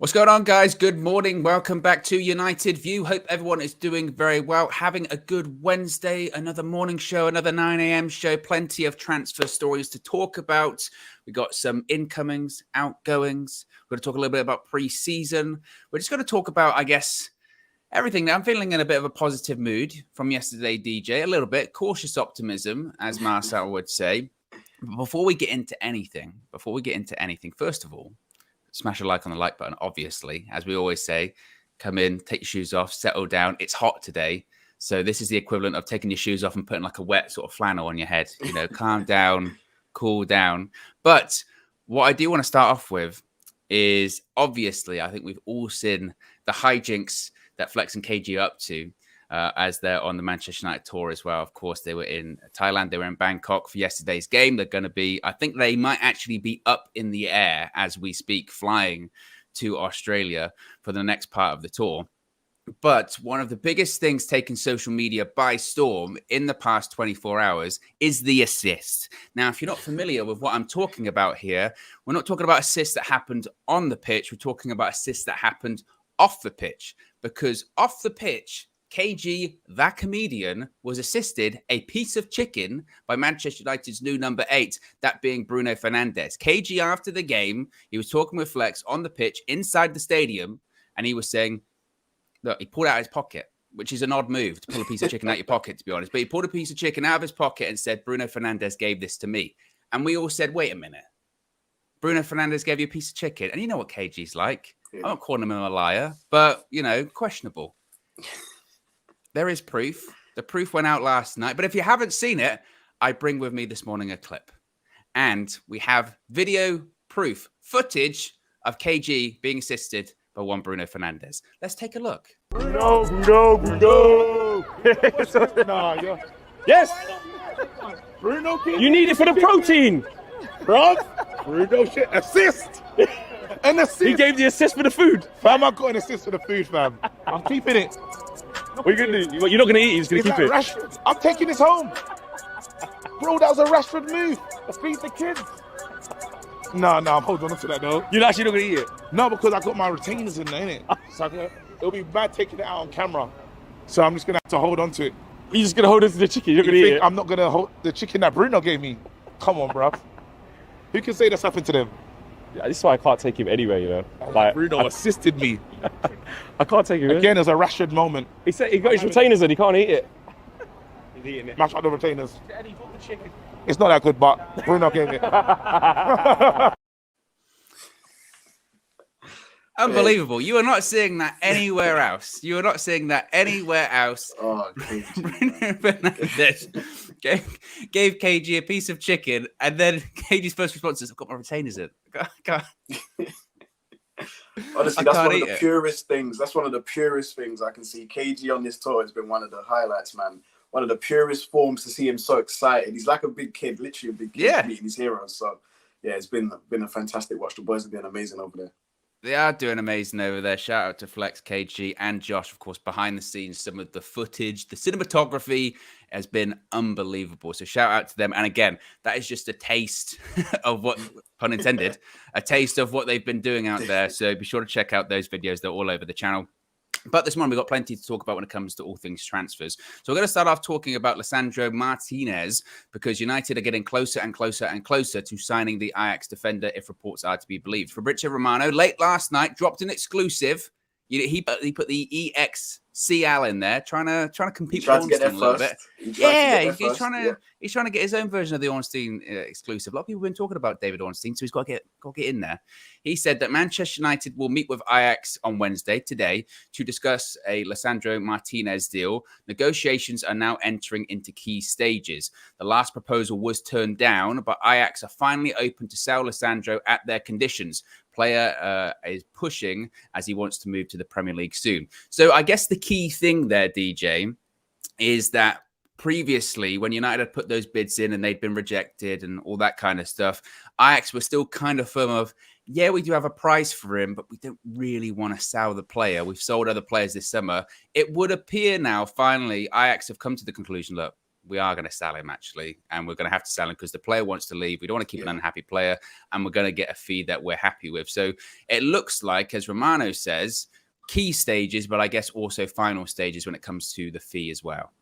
What's going on, guys? Good morning. Welcome back to United View. Hope everyone is doing very well. Having a good Wednesday, another morning show, another 9 a.m. show. Plenty of transfer stories to talk about. We got some incomings, outgoings. We're going to talk a little bit about pre-season. We're just going to talk about, I guess, everything. Now, I'm feeling in a bit of a positive mood from yesterday, DJ. A little bit cautious optimism, as Marcel would say. But before we get into anything, first of all, smash a like on the like button, obviously. As we always say, come in, take your shoes off, settle down. It's hot today. So this is the equivalent of taking your shoes off and putting like a wet sort of flannel on your head. You know, calm down, cool down. But what I do want to start off with is, obviously, I think we've all seen the hijinks that Flex and KG are up to as they're on the Manchester United tour as well. Of course, they were in Thailand. They were in Bangkok for yesterday's game. They're going to be, I think they might actually be up in the air as we speak, flying to Australia for the next part of the tour. But one of the biggest things taking social media by storm in the past 24 hours is the assist. Now, if you're not familiar with what I'm talking about here, we're not talking about assists that happened on the pitch. We're talking about assists that happened off the pitch, because off the pitch, KG, that comedian, was assisted a piece of chicken by Manchester United's new number 8, that being Bruno Fernandes. KG, after the game, he was talking with Flex on the pitch inside the stadium, and he was saying, look, he pulled out his pocket, which is an odd move to pull a piece of chicken out your pocket, to be honest. But he pulled a piece of chicken out of his pocket and said, Bruno Fernandes gave this to me. And we all said, wait a minute. Bruno Fernandes gave you a piece of chicken. And you know what KG's like. Yeah. I'm not calling him a liar, but, you know, questionable. There is proof. The proof went out last night. But if you haven't seen it, I bring with me this morning a clip. And we have video proof, footage of KG being assisted by one Bruno Fernandes. Let's take a look. Bruno! Yes! Bruno, you need it for the protein! Bro, Bruno shit, assist! An assist! He gave the assist for the food. Fam, I got an assist for the food, fam. I'm keeping it. What are you going to do? You're not going to eat it, you're just going to keep it. Rashford. I'm taking this home. Bro, that was a Rashford move. Feed the kids. No, I'm holding on to that, though. You're actually not going to eat it? No, because I got my retainers in there, innit? So it'll be bad taking it out on camera. So I'm just going to have to hold on to it. You're just going to hold on to the chicken? You're going to eat it? I'm not going to hold the chicken that Bruno gave me. Come on, bruv. Who can say that's happened to them? Yeah, this is why I can't take him anywhere, you know. Like, Bruno assisted me. I can't take him. Again, it was a Rashford moment. He said he got his retainers in, he can't eat it. He's eating it. Mash out the retainers. Eddie, the chicken. It's not that good, but Bruno gave it. Unbelievable. You are not seeing that anywhere else. You are not seeing that anywhere else. Oh, Bruno Fernandes gave KG a piece of chicken, and then KG's first response is, I've got my retainers in. Honestly, that's one of the purest things. That's one of the purest things I can see. KG on this tour has been one of the highlights, man. One of the purest forms to see him so excited. He's like a big kid, literally a big kid meeting his heroes. So, yeah, it's been a fantastic watch. The boys have been amazing over there. They are doing amazing over there. Shout out to Flex, KG, and Josh, of course, behind the scenes. Some of the footage, the cinematography has been unbelievable. So shout out to them. And again, that is just a taste of what, pun intended, a taste of what they've been doing out there. So be sure to check out those videos. They're all over the channel. But this morning, we've got plenty to talk about when it comes to all things transfers. So we're going to start off talking about Lisandro Martinez, because United are getting closer and closer and closer to signing the Ajax defender, if reports are to be believed. Fabrizio Romano, late last night, dropped an exclusive. He put the EXCL in there, trying to compete with Ornstein a little bit. He's trying to get his own version of the Ornstein exclusive. A lot of people have been talking about David Ornstein, so he's got to get in there. He said that Manchester United will meet with Ajax on Wednesday, today, to discuss a Lisandro Martinez deal. Negotiations are now entering into key stages. The last proposal was turned down, but Ajax are finally open to sell Lisandro at their conditions. Player is pushing as he wants to move to the Premier League soon. So I guess the key thing there, DJ, is that previously when United had put those bids in and they'd been rejected and all that kind of stuff, Ajax were still kind of firm of, yeah, we do have a price for him, but we don't really want to sell the player. We've sold other players this summer. It would appear now, finally, Ajax have come to the conclusion, look, we are going to sell him, actually, and we're going to have to sell him because the player wants to leave. We don't want to keep an unhappy player, and we're going to get a fee that we're happy with. So it looks like, as Romano says, key stages, but I guess also final stages when it comes to the fee as well.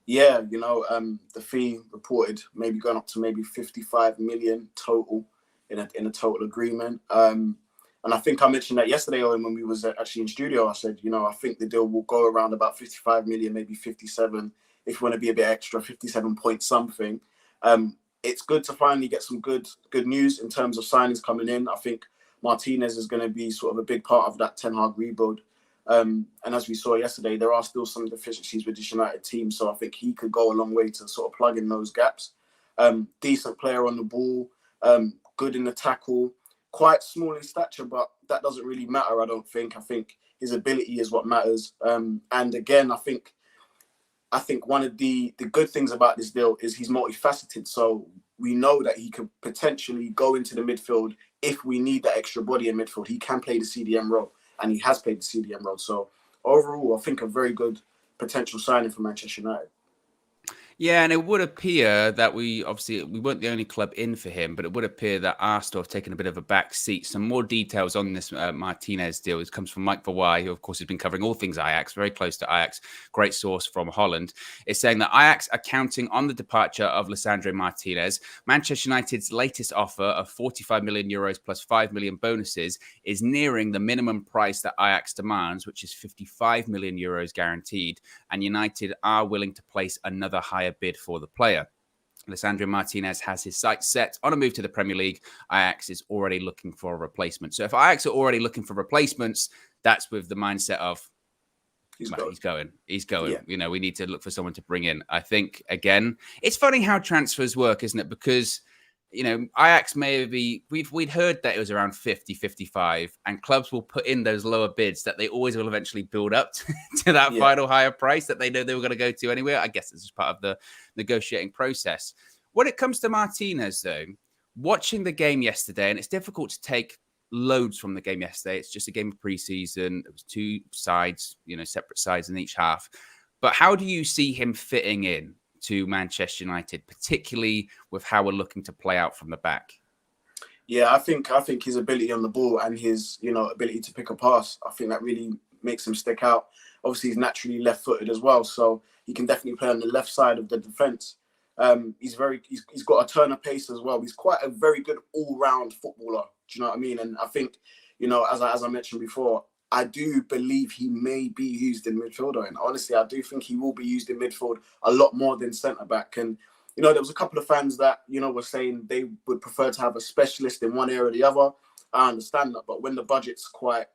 Yeah, the fee reported maybe going up to maybe 55 million total in a total agreement. And I think I mentioned that yesterday, Owen, when we was actually in studio. I said, I think the deal will go around about 55 million, maybe 57, if you want to be a bit extra, 57 point something. It's good to finally get some good news in terms of signings coming in. I think Martinez is going to be sort of a big part of that Ten Hag rebuild. And as we saw yesterday, there are still some deficiencies with this United team. So I think he could go a long way to sort of plug in those gaps. Decent player on the ball, good in the tackle. Quite small in stature, but that doesn't really matter, I don't think. I think his ability is what matters. And again, I think one of the good things about this deal is he's multifaceted. So we know that he could potentially go into the midfield if we need that extra body in midfield. He can play the CDM role, and he has played the CDM role. So overall, I think a very good potential signing for Manchester United. Yeah, and it would appear that we weren't the only club in for him, but it would appear that Arsenal have taken a bit of a back seat. Some more details on this Martinez deal. It comes from Mike Verwij, who, of course, has been covering all things Ajax, very close to Ajax, great source from Holland. It's saying that Ajax are counting on the departure of Lisandro Martinez. Manchester United's latest offer of 45 million euros plus 5 million bonuses is nearing the minimum price that Ajax demands, which is 55 million euros guaranteed. And United are willing to place another higher bid for the player. Lisandro Martinez has his sights set on a move to the Premier League. Ajax is already looking for a replacement. So if Ajax are already looking for replacements, that's with the mindset of he's going. Yeah. We need to look for someone to bring in. I think, again, it's funny how transfers work, isn't it? Because Ajax we'd heard that it was around 50, 55, and clubs will put in those lower bids that they always will eventually build up to that final higher price that they know they were going to go to anyway. I guess this is part of the negotiating process. When it comes to Martinez, though, watching the game yesterday, and it's difficult to take loads from the game yesterday. It's just a game of preseason. It was two sides, separate sides in each half. But how do you see him fitting in to Manchester United, particularly with how we're looking to play out from the back? Yeah, I think his ability on the ball and his ability to pick a pass, I think that really makes him stick out. Obviously, he's naturally left-footed as well, so he can definitely play on the left side of the defence. He's got a turn of pace as well. He's quite a very good all-round footballer. Do you know what I mean? And I think as I mentioned before, I do believe he may be used in midfield. And honestly, I do think he will be used in midfield a lot more than centre-back. And, there was a couple of fans that, were saying they would prefer to have a specialist in one area or the other. I understand that. But when the budget's quite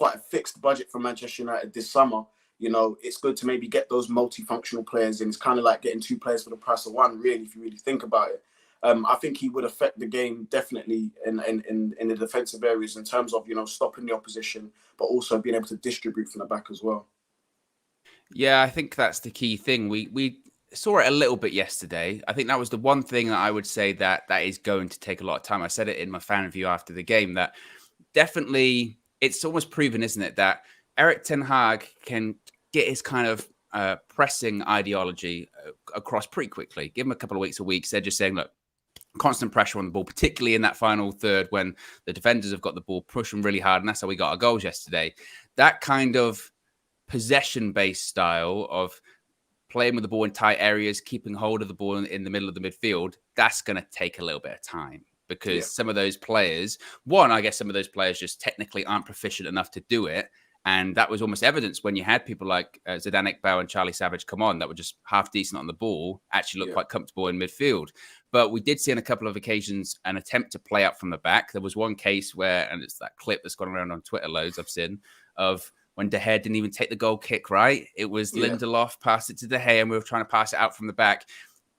a fixed budget for Manchester United this summer, it's good to maybe get those multifunctional players in. It's kind of like getting two players for the price of one, really, if you really think about it. I think he would affect the game definitely in the defensive areas in terms of, stopping the opposition, but also being able to distribute from the back as well. Yeah, I think that's the key thing. We saw it a little bit yesterday. I think that was the one thing that I would say that is going to take a lot of time. I said it in my fan review after the game that definitely it's almost proven, isn't it, that Erik ten Hag can get his kind of pressing ideology across pretty quickly. Give him a couple of weeks. They're just saying, look, constant pressure on the ball, particularly in that final third when the defenders have got the ball, push them really hard. And that's how we got our goals yesterday. That kind of possession-based style of playing with the ball in tight areas, keeping hold of the ball in the middle of the midfield, that's going to take a little bit of time because some of those players, I guess some of those players just technically aren't proficient enough to do it. And that was almost evidence when you had people like Zidane Iqbal and Charlie Savage come on that were just half decent on the ball, actually looked quite comfortable in midfield. But we did see on a couple of occasions an attempt to play out from the back. There was one case where, and it's that clip that's gone around on Twitter loads I've seen, of when De Gea didn't even take the goal kick, right? It was Lindelof passed it to De Gea and we were trying to pass it out from the back.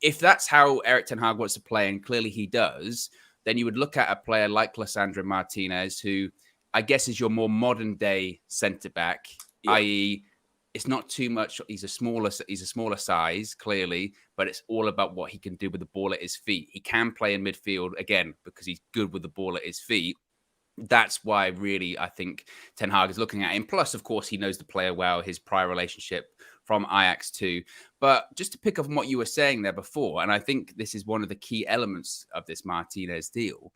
If that's how Erik ten Hag wants to play, and clearly he does, then you would look at a player like Lisandro Martinez, who I guess is your more modern day centre back, i.e., it's not too much. He's a smaller size, clearly, but it's all about what he can do with the ball at his feet. He can play in midfield again because he's good with the ball at his feet. That's why really I think Ten Hag is looking at him. Plus, of course, he knows the player well. His prior relationship from Ajax too. But just to pick up on what you were saying there before, and I think this is one of the key elements of this Martinez deal,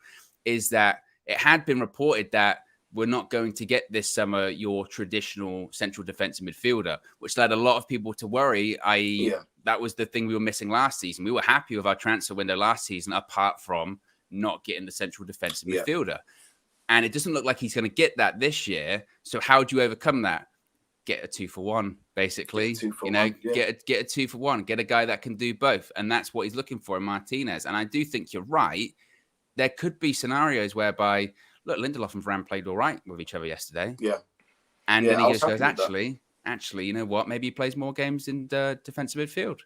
is that it had been reported that we're not going to get this summer your traditional central defensive midfielder, which led a lot of people to worry, i.e. that was the thing we were missing last season. We were happy with our transfer window last season, apart from not getting the central defensive midfielder. And it doesn't look like he's going to get that this year. So how do you overcome that? Get a 2-for-1, basically. Get a 2-for-1. Get a guy that can do both. And that's what he's looking for in Martinez. And I do think you're right. There could be scenarios whereby, look, Lindelof and Varane played all right with each other yesterday. Yeah. And then he just goes, actually, you know what? Maybe he plays more games in the defensive midfield.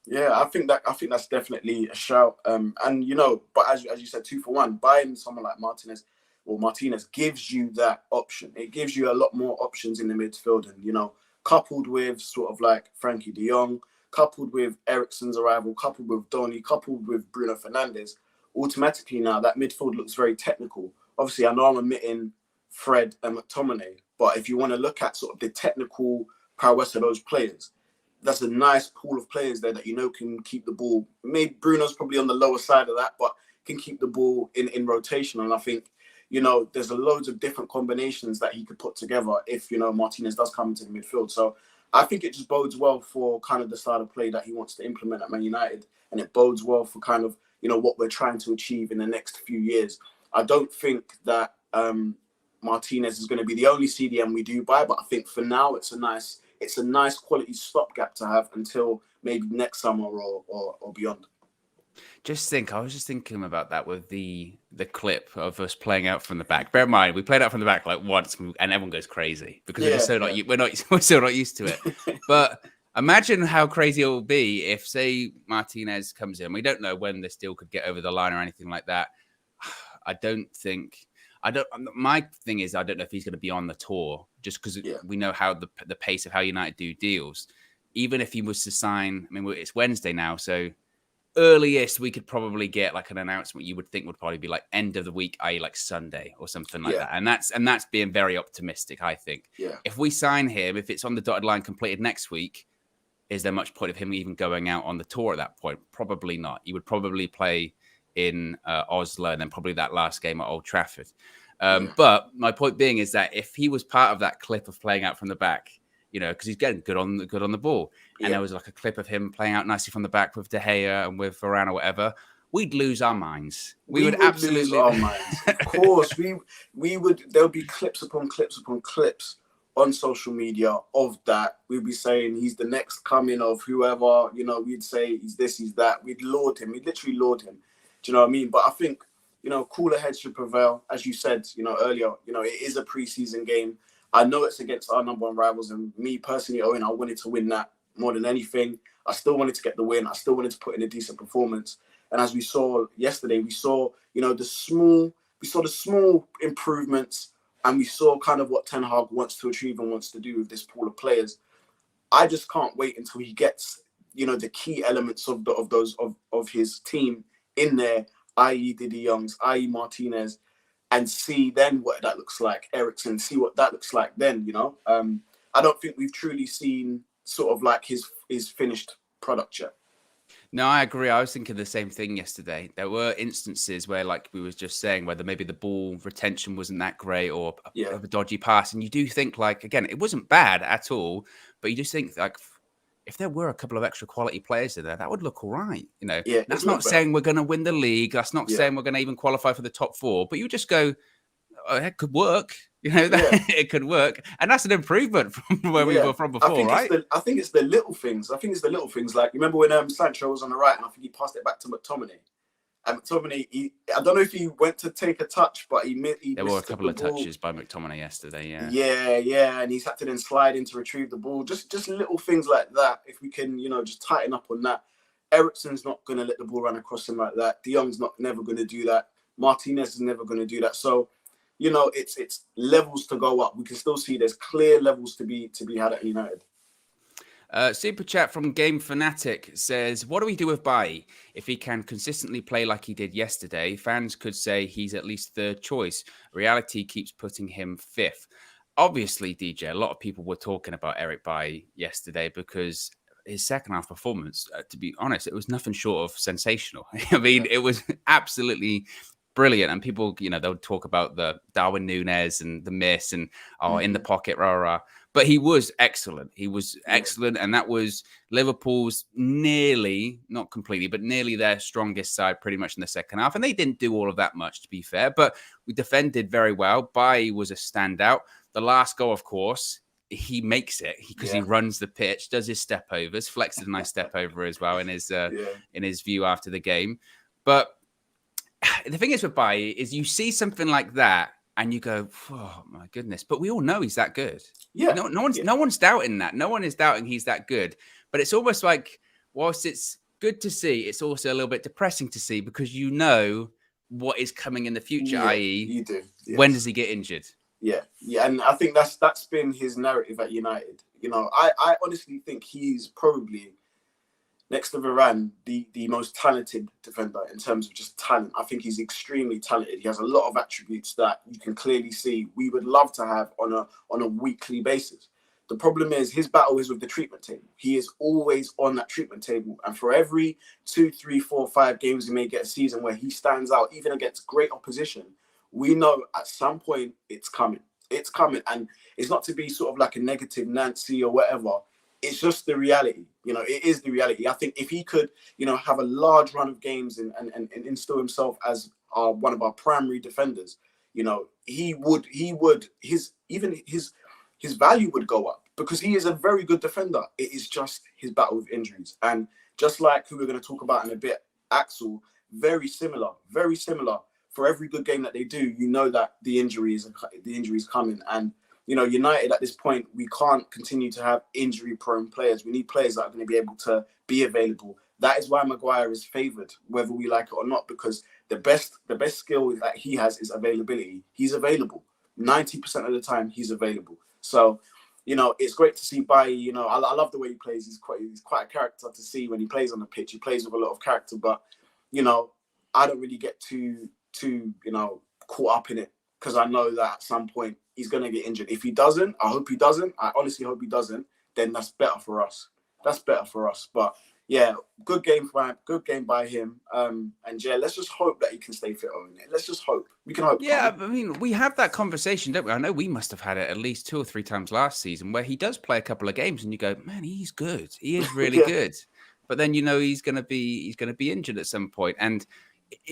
Yeah, I think that's definitely a shout. And but as you said, 2-for-1, buying someone like Martinez gives you that option. It gives you a lot more options in the midfield, and coupled with sort of like Frankie de Jong, coupled with Eriksen's arrival, coupled with Donny, coupled with Bruno Fernandes, automatically now that midfield looks very technical. Obviously, I know I'm omitting Fred and McTominay, but if you want to look at sort of the technical prowess of those players, that's a nice pool of players there that can keep the ball. Maybe Bruno's probably on the lower side of that, but can keep the ball in rotation. And I think, there's loads of different combinations that he could put together if, Martinez does come into the midfield. So I think it just bodes well for kind of the style of play that he wants to implement at Man United. And it bodes well for kind of, what we're trying to achieve in the next few years. I don't think that Martinez is going to be the only CDM we do buy, but I think for now it's a nice quality stopgap to have until maybe next summer or beyond. I was just thinking about that with the clip of us playing out from the back. Bear in mind, we played out from the back like once, and everyone goes crazy because we're still not used to it. But imagine how crazy it will be if, say, Martinez comes in. We don't know when this deal could get over the line or anything like that. My thing is, I don't know if he's going to be on the tour just because we know how the pace of how United do deals. Even if he was to sign, it's Wednesday now, so earliest we could probably get like an announcement you would think would probably be like end of the week, i.e. like Sunday or something like that. And that's being very optimistic, I think. Yeah. If we sign him, if it's on the dotted line completed next week, is there much point of him even going out on the tour at that point? Probably not. He would probably play in Oslo and then probably that last game at Old Trafford. But my point being is that if he was part of that clip of playing out from the back, because he's getting good on the ball, and there was like a clip of him playing out nicely from the back with De Gea and with Varane or whatever, we'd lose our minds. We would absolutely lose our minds. Of course, we would. There'll be clips upon clips upon clips on social media of that. We'd be saying he's the next coming of whoever. We'd say he's this, he's that. We'd laud him. We'd literally laud him. Do you know what I mean? But I think cooler heads should prevail. As you said, earlier, it is a preseason game. I know it's against our number one rivals, and me personally, Owen, I wanted to win that more than anything. I still wanted to get the win. I still wanted to put in a decent performance. And as we saw yesterday, we saw the small improvements, and we saw kind of what Ten Hag wants to achieve and wants to do with this pool of players. I just can't wait until he gets the key elements of his team in there, i.e. the De Jongs, i.e. Martinez, and see then what that looks like. Eriksen, see what that looks like then, I don't think we've truly seen sort of like his finished product yet. No, I agree. I was thinking the same thing yesterday. There were instances where, like we were just saying, whether maybe the ball retention wasn't that great or a dodgy pass. And you do think, like, again, it wasn't bad at all, but you just think, like, if there were a couple of extra quality players in there, that would look all right. That's not saying we're going to win the league. That's not saying we're going to even qualify for the top four. But you just go, oh, it could work. It could work. And that's an improvement from where we were from before, right? I think it's the little things. Like, remember when Sancho was on the right and I think he passed it back to McTominay? And McTominay, I don't know if he went to take a touch, but he there were a couple of touches by McTominay yesterday, Yeah, and he's had to then slide in to retrieve the ball. Just little things like that. If we can, just tighten up on that. Eriksen's not going to let the ball run across him like that. De Jong's never going to do that. Martinez is never going to do that. So, it's levels to go up. We can still see there's clear levels to be had at United. Super chat from Game Fanatic says, what do we do with Bailly? If he can consistently play like he did yesterday, fans could say he's at least third choice. Reality keeps putting him fifth. obviously, DJ, a lot of people were talking about Eric Bailly yesterday because his second half performance, to be honest, it was nothing short of sensational. I mean, it was absolutely brilliant. And people, they'll talk about the Darwin Núñez and the miss and in the pocket, rah. But he was excellent. He was excellent. And that was Liverpool's nearly, not completely, but nearly their strongest side pretty much in the second half. And they didn't do all of that much, to be fair. But we defended very well. Bailly was a standout. The last goal, of course, he makes it because he runs the pitch, does his step overs, flexes a nice step over as well in his view after the game. But the thing is with Bailly is you see something like that and you go, oh my goodness. But we all know he's that good. Yeah. No one's doubting that. No one is doubting he's that good. But it's almost like, whilst it's good to see, it's also a little bit depressing to see because you know what is coming in the future, i.e., you do. Yes. When does he get injured? Yeah, and I think that's been his narrative at United. I honestly think he's probably, next to Varane, the most talented defender in terms of just talent. I think he's extremely talented. He has a lot of attributes that you can clearly see we would love to have on a weekly basis. The problem is his battle is with the treatment table. He is always on that treatment table. And for every 2, 3, 4, 5 games he may get a season where he stands out, even against great opposition, we know at some point it's coming. It's coming. And it's not to be sort of like a negative Nancy or whatever. It's just the reality. It is the reality. I think if he could, have a large run of games and instill himself as one of our primary defenders, his value would go up because he is a very good defender. It is just his battle with injuries. And just like who we're going to talk about in a bit, Axel, very similar. For every good game that they do, that the injury is coming. And United at this point, we can't continue to have injury-prone players. We need players that are going to be able to be available. That is why Maguire is favoured, whether we like it or not, because the best skill that he has is availability. He's available 90% of the time. He's available. So, it's great to see Bailly. I love the way he plays. He's quite a character to see when he plays on the pitch. He plays with a lot of character, but I don't really get too caught up in it because I know that at some point he's going to get injured. If he doesn't, I hope he doesn't. I honestly hope he doesn't. Then that's better for us. But yeah, good game by him. And yeah, let's just hope that he can stay fit on it. Let's just hope. We can hope. Yeah, I mean, we have that conversation, don't we? I know we must have had it at least 2 or 3 times last season where he does play a couple of games and you go, man, he's good. He is really good. But then he's going to be injured at some point. And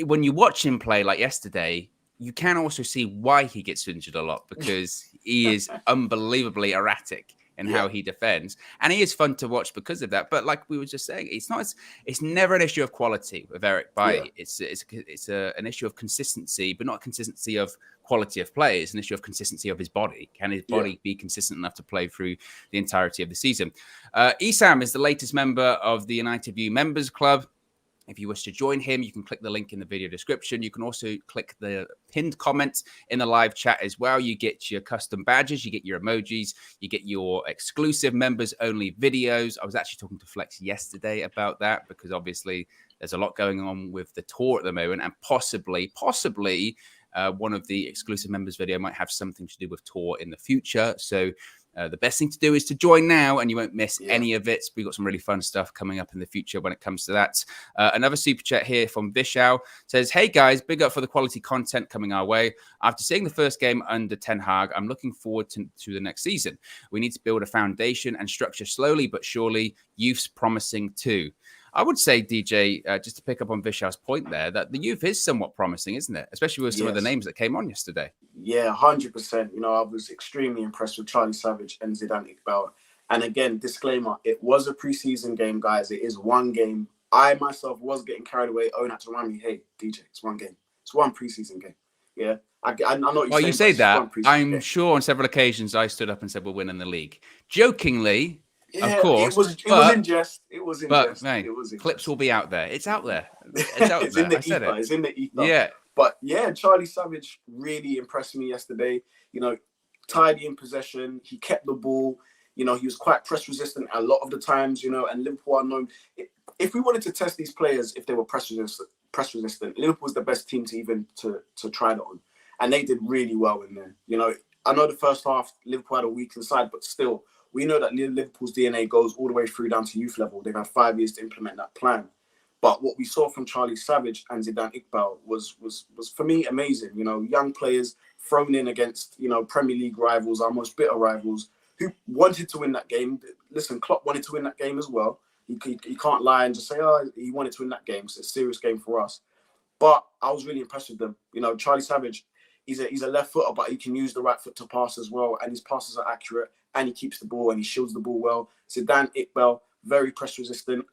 when you watch him play like yesterday, you can also see why he gets injured a lot because he is unbelievably erratic in how he defends, and he is fun to watch because of that. But like we were just saying, it's never an issue of quality with Eric Bailly. Yeah. It's an issue of consistency, but not consistency of quality of play. It's an issue of consistency of his body. Can his body be consistent enough to play through the entirety of the season? Esam is the latest member of the United View Members Club. If you wish to join him, you can click the link in the video description. You can also click the pinned comment in the live chat as well. You get your custom badges, you get your emojis, you get your exclusive members-only videos. I was actually talking to Flex yesterday about that because obviously there's a lot going on with the tour at the moment, and possibly one of the exclusive members video might have something to do with tour in the future. So the best thing to do is to join now and you won't miss any of it. We've got some really fun stuff coming up in the future when it comes to that. Another super chat here from Vishal says, hey guys, big up for the quality content coming our way. After seeing the first game under Ten Hag, I'm looking forward to the next season. We need to build a foundation and structure slowly but surely. Youth's promising too. I would say, DJ, just to pick up on Vishal's point there, that the youth is somewhat promising, isn't it? Especially with some of the names that came on yesterday. Yeah, 100%. I was extremely impressed with Charlie Savage and Zidane Iqbal. And again, disclaimer, it was a preseason game, guys. It is one game. I myself was getting carried away. Owen had to remind me, hey, DJ, it's one game. It's one preseason game. Yeah. I know what you're saying, that. I'm sure on several occasions I stood up and said we're winning the league. Jokingly, of course. It was in jest. It was in jest. Man, clips will be out there. It's out there. It's in the ether. It's in the ether. Yeah. But yeah, Charlie Savage really impressed me yesterday. Tidy in possession. He kept the ball. He was quite press resistant a lot of the times, and Liverpool are known. If we wanted to test these players, if they were press resistant, Liverpool's the best team to try that on. And they did really well in there. I know the first half, Liverpool had a weak inside, but still, we know that Liverpool's DNA goes all the way through down to youth level. They've had 5 years to implement that plan. But what we saw from Charlie Savage and Zidane Iqbal was for me amazing. You know, young players thrown in against, you know, Premier League rivals, our most bitter rivals, who wanted to win that game. Listen, Klopp wanted to win that game as well. You can't lie and just say, oh, he wanted to win that game. It's a serious game for us. But I was really impressed with them. You know, Charlie Savage, he's a left footer, but he can use the right foot to pass as well. And his passes are accurate, and he keeps the ball and he shields the ball well. Zidane Iqbal, very press resistant.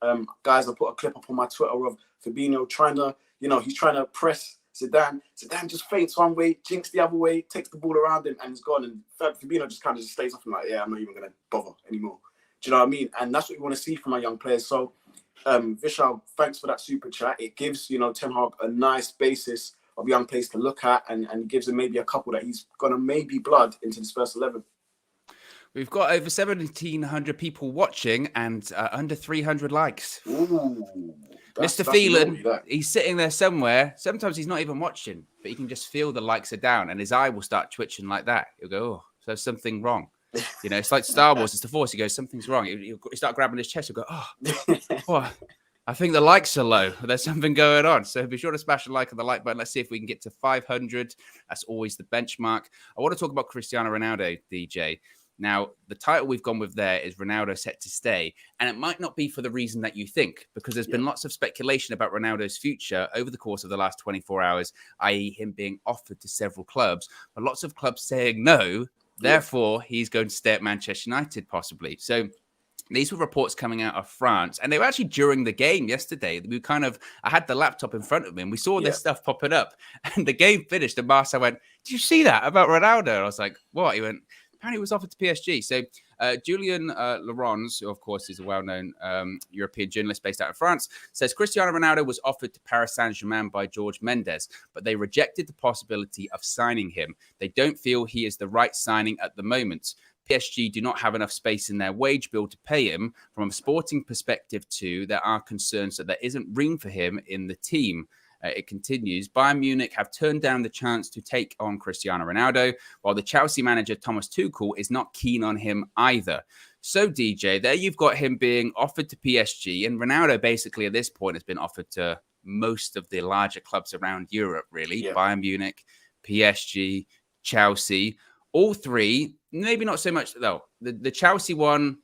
Guys, I put a clip up on my Twitter of Fabinho trying to, you know, he's trying to press Zidane. Zidane just feints one way, jinks the other way, takes the ball around him, and he's gone. And Fabinho just kind of just stays off him like, yeah, I'm not even going to bother anymore. Do you know what I mean? And that's what we want to see from our young players. So, Vishal, thanks for that super chat. It gives, you know, Ten Hag a nice basis of young players to look at, and gives him maybe a couple that he's going to maybe blood into this first 11. We've got over 1,700 people watching and under 300 likes. Ooh, Mr. Phelan, he's sitting there somewhere. Sometimes he's not even watching, but he can just feel the likes are down and his eye will start twitching like that. He'll go, oh, so there's something wrong. You know, it's like Star Wars. It's the Force. He goes, something's wrong. He'll start grabbing his chest. He'll go, oh, what? I think the likes are low. There's something going on. So be sure to smash a like on the like button. Let's see if we can get to 500. That's always the benchmark. I want to talk about Cristiano Ronaldo, DJ. Now, the title we've gone with there is Ronaldo set to stay. And it might not be for the reason that you think, because there's been lots of speculation about Ronaldo's future over the course of the last 24 hours, i.e. him being offered to several clubs, but lots of clubs saying no. Therefore, he's going to stay at Manchester United, possibly. So these were reports coming out of France, and they were actually during the game yesterday. I had the laptop in front of me, and we saw this stuff popping up. And the game finished, and Marcel went, "Did you see that about Ronaldo?" And I was like, "What?" He went, "Apparently, he was offered to PSG." So Julian Laurens, who of course is a well-known European journalist based out of France, says Cristiano Ronaldo was offered to Paris Saint-Germain by George Mendes, but they rejected the possibility of signing him. They don't feel he is the right signing at the moment. PSG do not have enough space in their wage bill to pay him. From a sporting perspective, too, there are concerns that there isn't room for him in the team. It continues. Bayern Munich have turned down the chance to take on Cristiano Ronaldo, while the Chelsea manager Thomas Tuchel is not keen on him either. So, DJ, there you've got him being offered to PSG, and Ronaldo basically at this point has been offered to most of the larger clubs around Europe, really. Yeah. Bayern Munich, PSG, Chelsea, all three. Maybe not so much, though. The Chelsea one,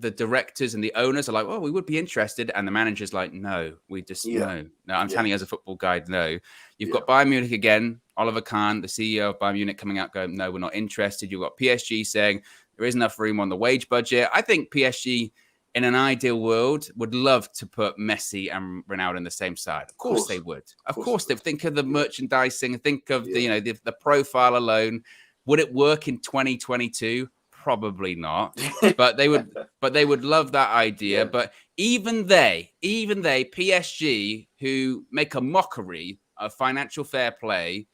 the directors and the owners are like, well, we would be interested. And the manager's like, no, we just, no. I'm telling you as a football guide, no. You've got Bayern Munich again, Oliver Kahn, the CEO of Bayern Munich, coming out going, no, we're not interested. You've got PSG saying there is enough room on the wage budget. I think PSG, in an ideal world, would love to put Messi and Ronaldo on the same side. Of course they would. Of course they would. Think of the merchandising, think of the profile alone. Would it work in 2022? Probably not. But they would love that idea. But even they, PSG, who make a mockery of financial fair play,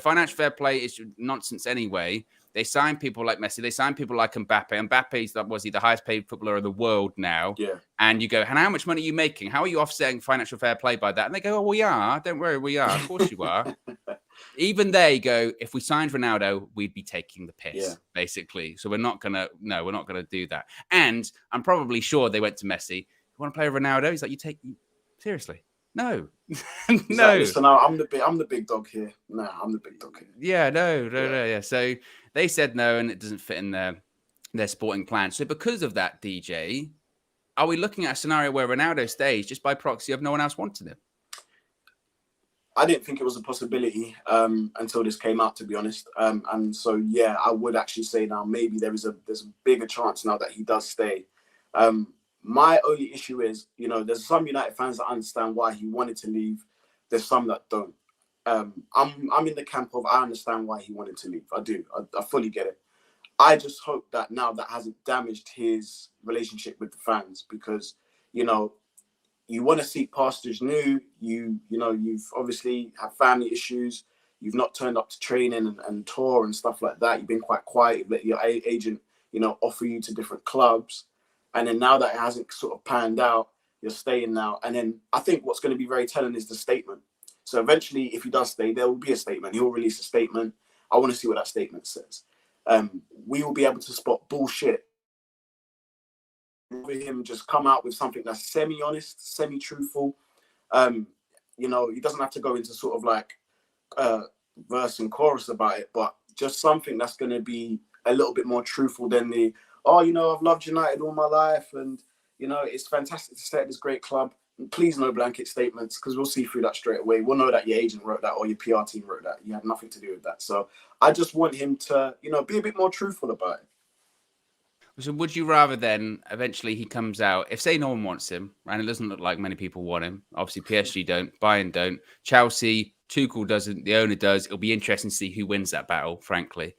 financial fair play is nonsense anyway. They sign people like Messi. They sign people like Mbappe. Mbappe's the highest paid footballer in the world now. Yeah. And you go, and how much money are you making? How are you offsetting financial fair play by that? And they go, oh, we are. Don't worry, we are. Of course you are. Even they go, if we signed Ronaldo, we'd be taking the piss, basically. So we're not going to do that. And I'm probably sure they went to Messi. You want to play with Ronaldo? He's like, seriously? No. No. So now I'm the big dog here. No, I'm the big dog here. Yeah, no. Yeah. So they said no, and it doesn't fit in their sporting plan. So because of that, DJ, are we looking at a scenario where Ronaldo stays just by proxy of no one else wanting him? I didn't think it was a possibility until this came out, to be honest. And so, I would actually say now maybe there's a bigger chance now that he does stay. My only issue is, there's some United fans that understand why he wanted to leave. There's some that don't. I'm in the camp of I understand why he wanted to leave. I do. I fully get it. I just hope that now that hasn't damaged his relationship with the fans, because, you want to seek pastures new. You've obviously had family issues. You've not turned up to training and tour and stuff like that. You've been quite quiet. You've let your agent, offer you to different clubs. And then now that it hasn't sort of panned out, you're staying now. And then I think what's going to be very telling is the statement. So eventually, if he does stay, there will be a statement. He'll release a statement. I want to see what that statement says. we will be able to spot bullshit. Him just come out with something that's semi-honest, semi-truthful. You know, he doesn't have to go into sort of like verse and chorus about it, but just something that's going to be a little bit more truthful than the, oh, you know, I've loved United all my life, and you know, it's fantastic to stay at this great club. Please no blanket statements, because we'll see through that straight away. We'll know that your agent wrote that or your PR team wrote that. You had nothing to do with that. So I just want him to, you know, be a bit more truthful about it. So would you rather then eventually he comes out, if say no one wants him, and it doesn't look like many people want him, obviously PSG don't, Bayern don't, Chelsea, Tuchel doesn't, the owner does. It'll be interesting to see who wins that battle, frankly.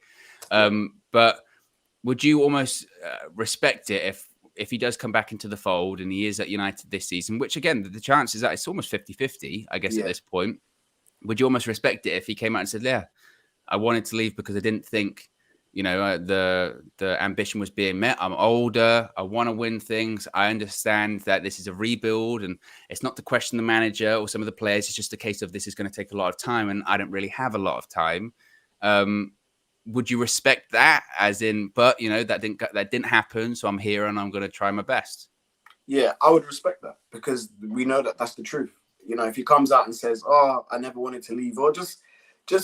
But would you almost respect it if he does come back into the fold and he is at United this season, which again, the chances that it's almost 50-50, I guess, at this point. Would you almost respect it if he came out and said, yeah, I wanted to leave because I didn't think, you know, the ambition was being met. I'm older. I want to win things. I understand that this is a rebuild and it's not to question the manager or some of the players. It's just a case of this is going to take a lot of time and I don't really have a lot of time. Would you respect that as in, but, you know, that didn't happen. So I'm here and I'm going to try my best. Yeah, I would respect that because we know that that's the truth. You know, if he comes out and says, oh, I never wanted to leave, or just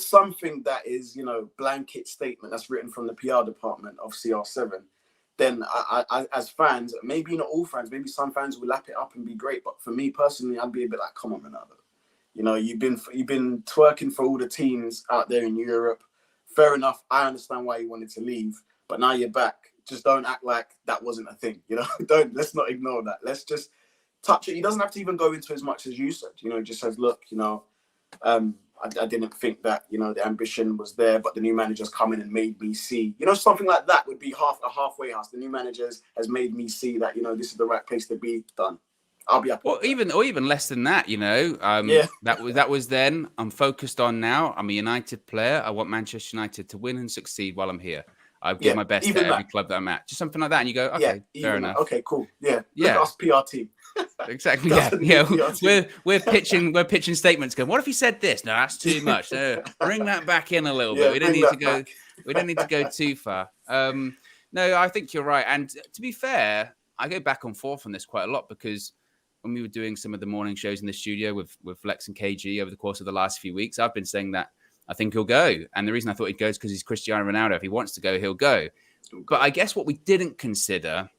something that is, you know, blanket statement that's written from the PR department of CR7, then I as fans, maybe not all fans, maybe some fans will lap it up and be great. But for me personally, I'd be a bit like, come on, Ronaldo. You know, you've been twerking for all the teams out there in Europe. Fair enough. I understand why you wanted to leave, but now you're back. Just don't act like that wasn't a thing. You know, let's not ignore that. Let's just touch it. He doesn't have to even go into as much as you said. You know, he just says, look, you know, I didn't think that, you know, the ambition was there, but the new manager's come in and made me see, you know, something like that would be a halfway house. The new manager has made me see that, you know, this is the right place to be done. I'll be happy. Or even less than that, you know. That was then. I'm focused on now. I'm a United player. I want Manchester United to win and succeed while I'm here. I give my best at every club that I'm at. Just something like that, and you go, okay, fair enough. Okay, cool. Yeah. Look at us PR team. Exactly. We're pitching statements. Going, what if he said this? No, that's too much. Bring that back in a little bit. We don't need to go. We don't need to go too far. No, I think you're right. And to be fair, I go back and forth on this quite a lot because when we were doing some of the morning shows in the studio with Lex and KG over the course of the last few weeks, I've been saying that I think he'll go. And the reason I thought he'd go is because he's Cristiano Ronaldo. If he wants to go, he'll go. But I guess what we didn't consider,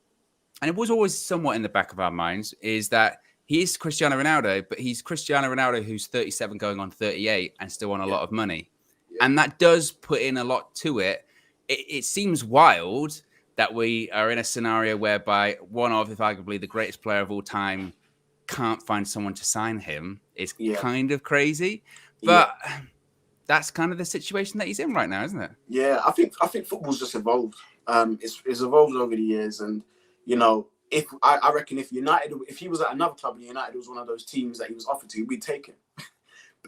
and it was always somewhat in the back of our minds, is that he is Cristiano Ronaldo, but he's Cristiano Ronaldo who's 37 going on 38 and still on a lot of money. Yeah. And that does put in a lot to it. It seems wild that we are in a scenario whereby one of, if arguably, the greatest player of all time can't find someone to sign him. Is kind of crazy. But that's kind of the situation that he's in right now, isn't it? Yeah, I think football's just evolved. It's evolved over the years, and you know, I reckon if he was at another club and United was one of those teams that he was offered to, we'd take him.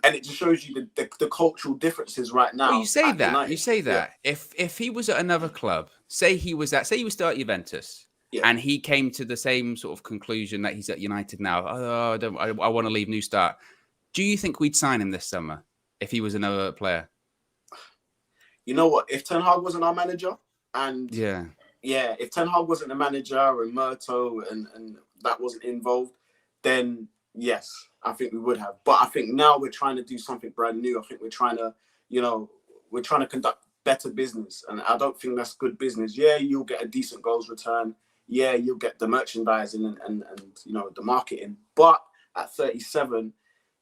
And it just shows you the cultural differences right now. Well, you say that. United. You say that. Yeah. If he was at another club, say he was still at Juventus, and he came to the same sort of conclusion that he's at United now. Oh, I want to leave, new start. Do you think we'd sign him this summer if he was another player? You know what? If Ten Hag wasn't our manager, and if Ten Hag wasn't the manager and Murto and that wasn't involved, then yes, I think we would have. But I think now we're trying to do something brand new. I think we're trying to conduct better business, and I don't think that's good business. Yeah, you'll get a decent goals return. Yeah, you'll get the merchandising and you know, the marketing. But at 37,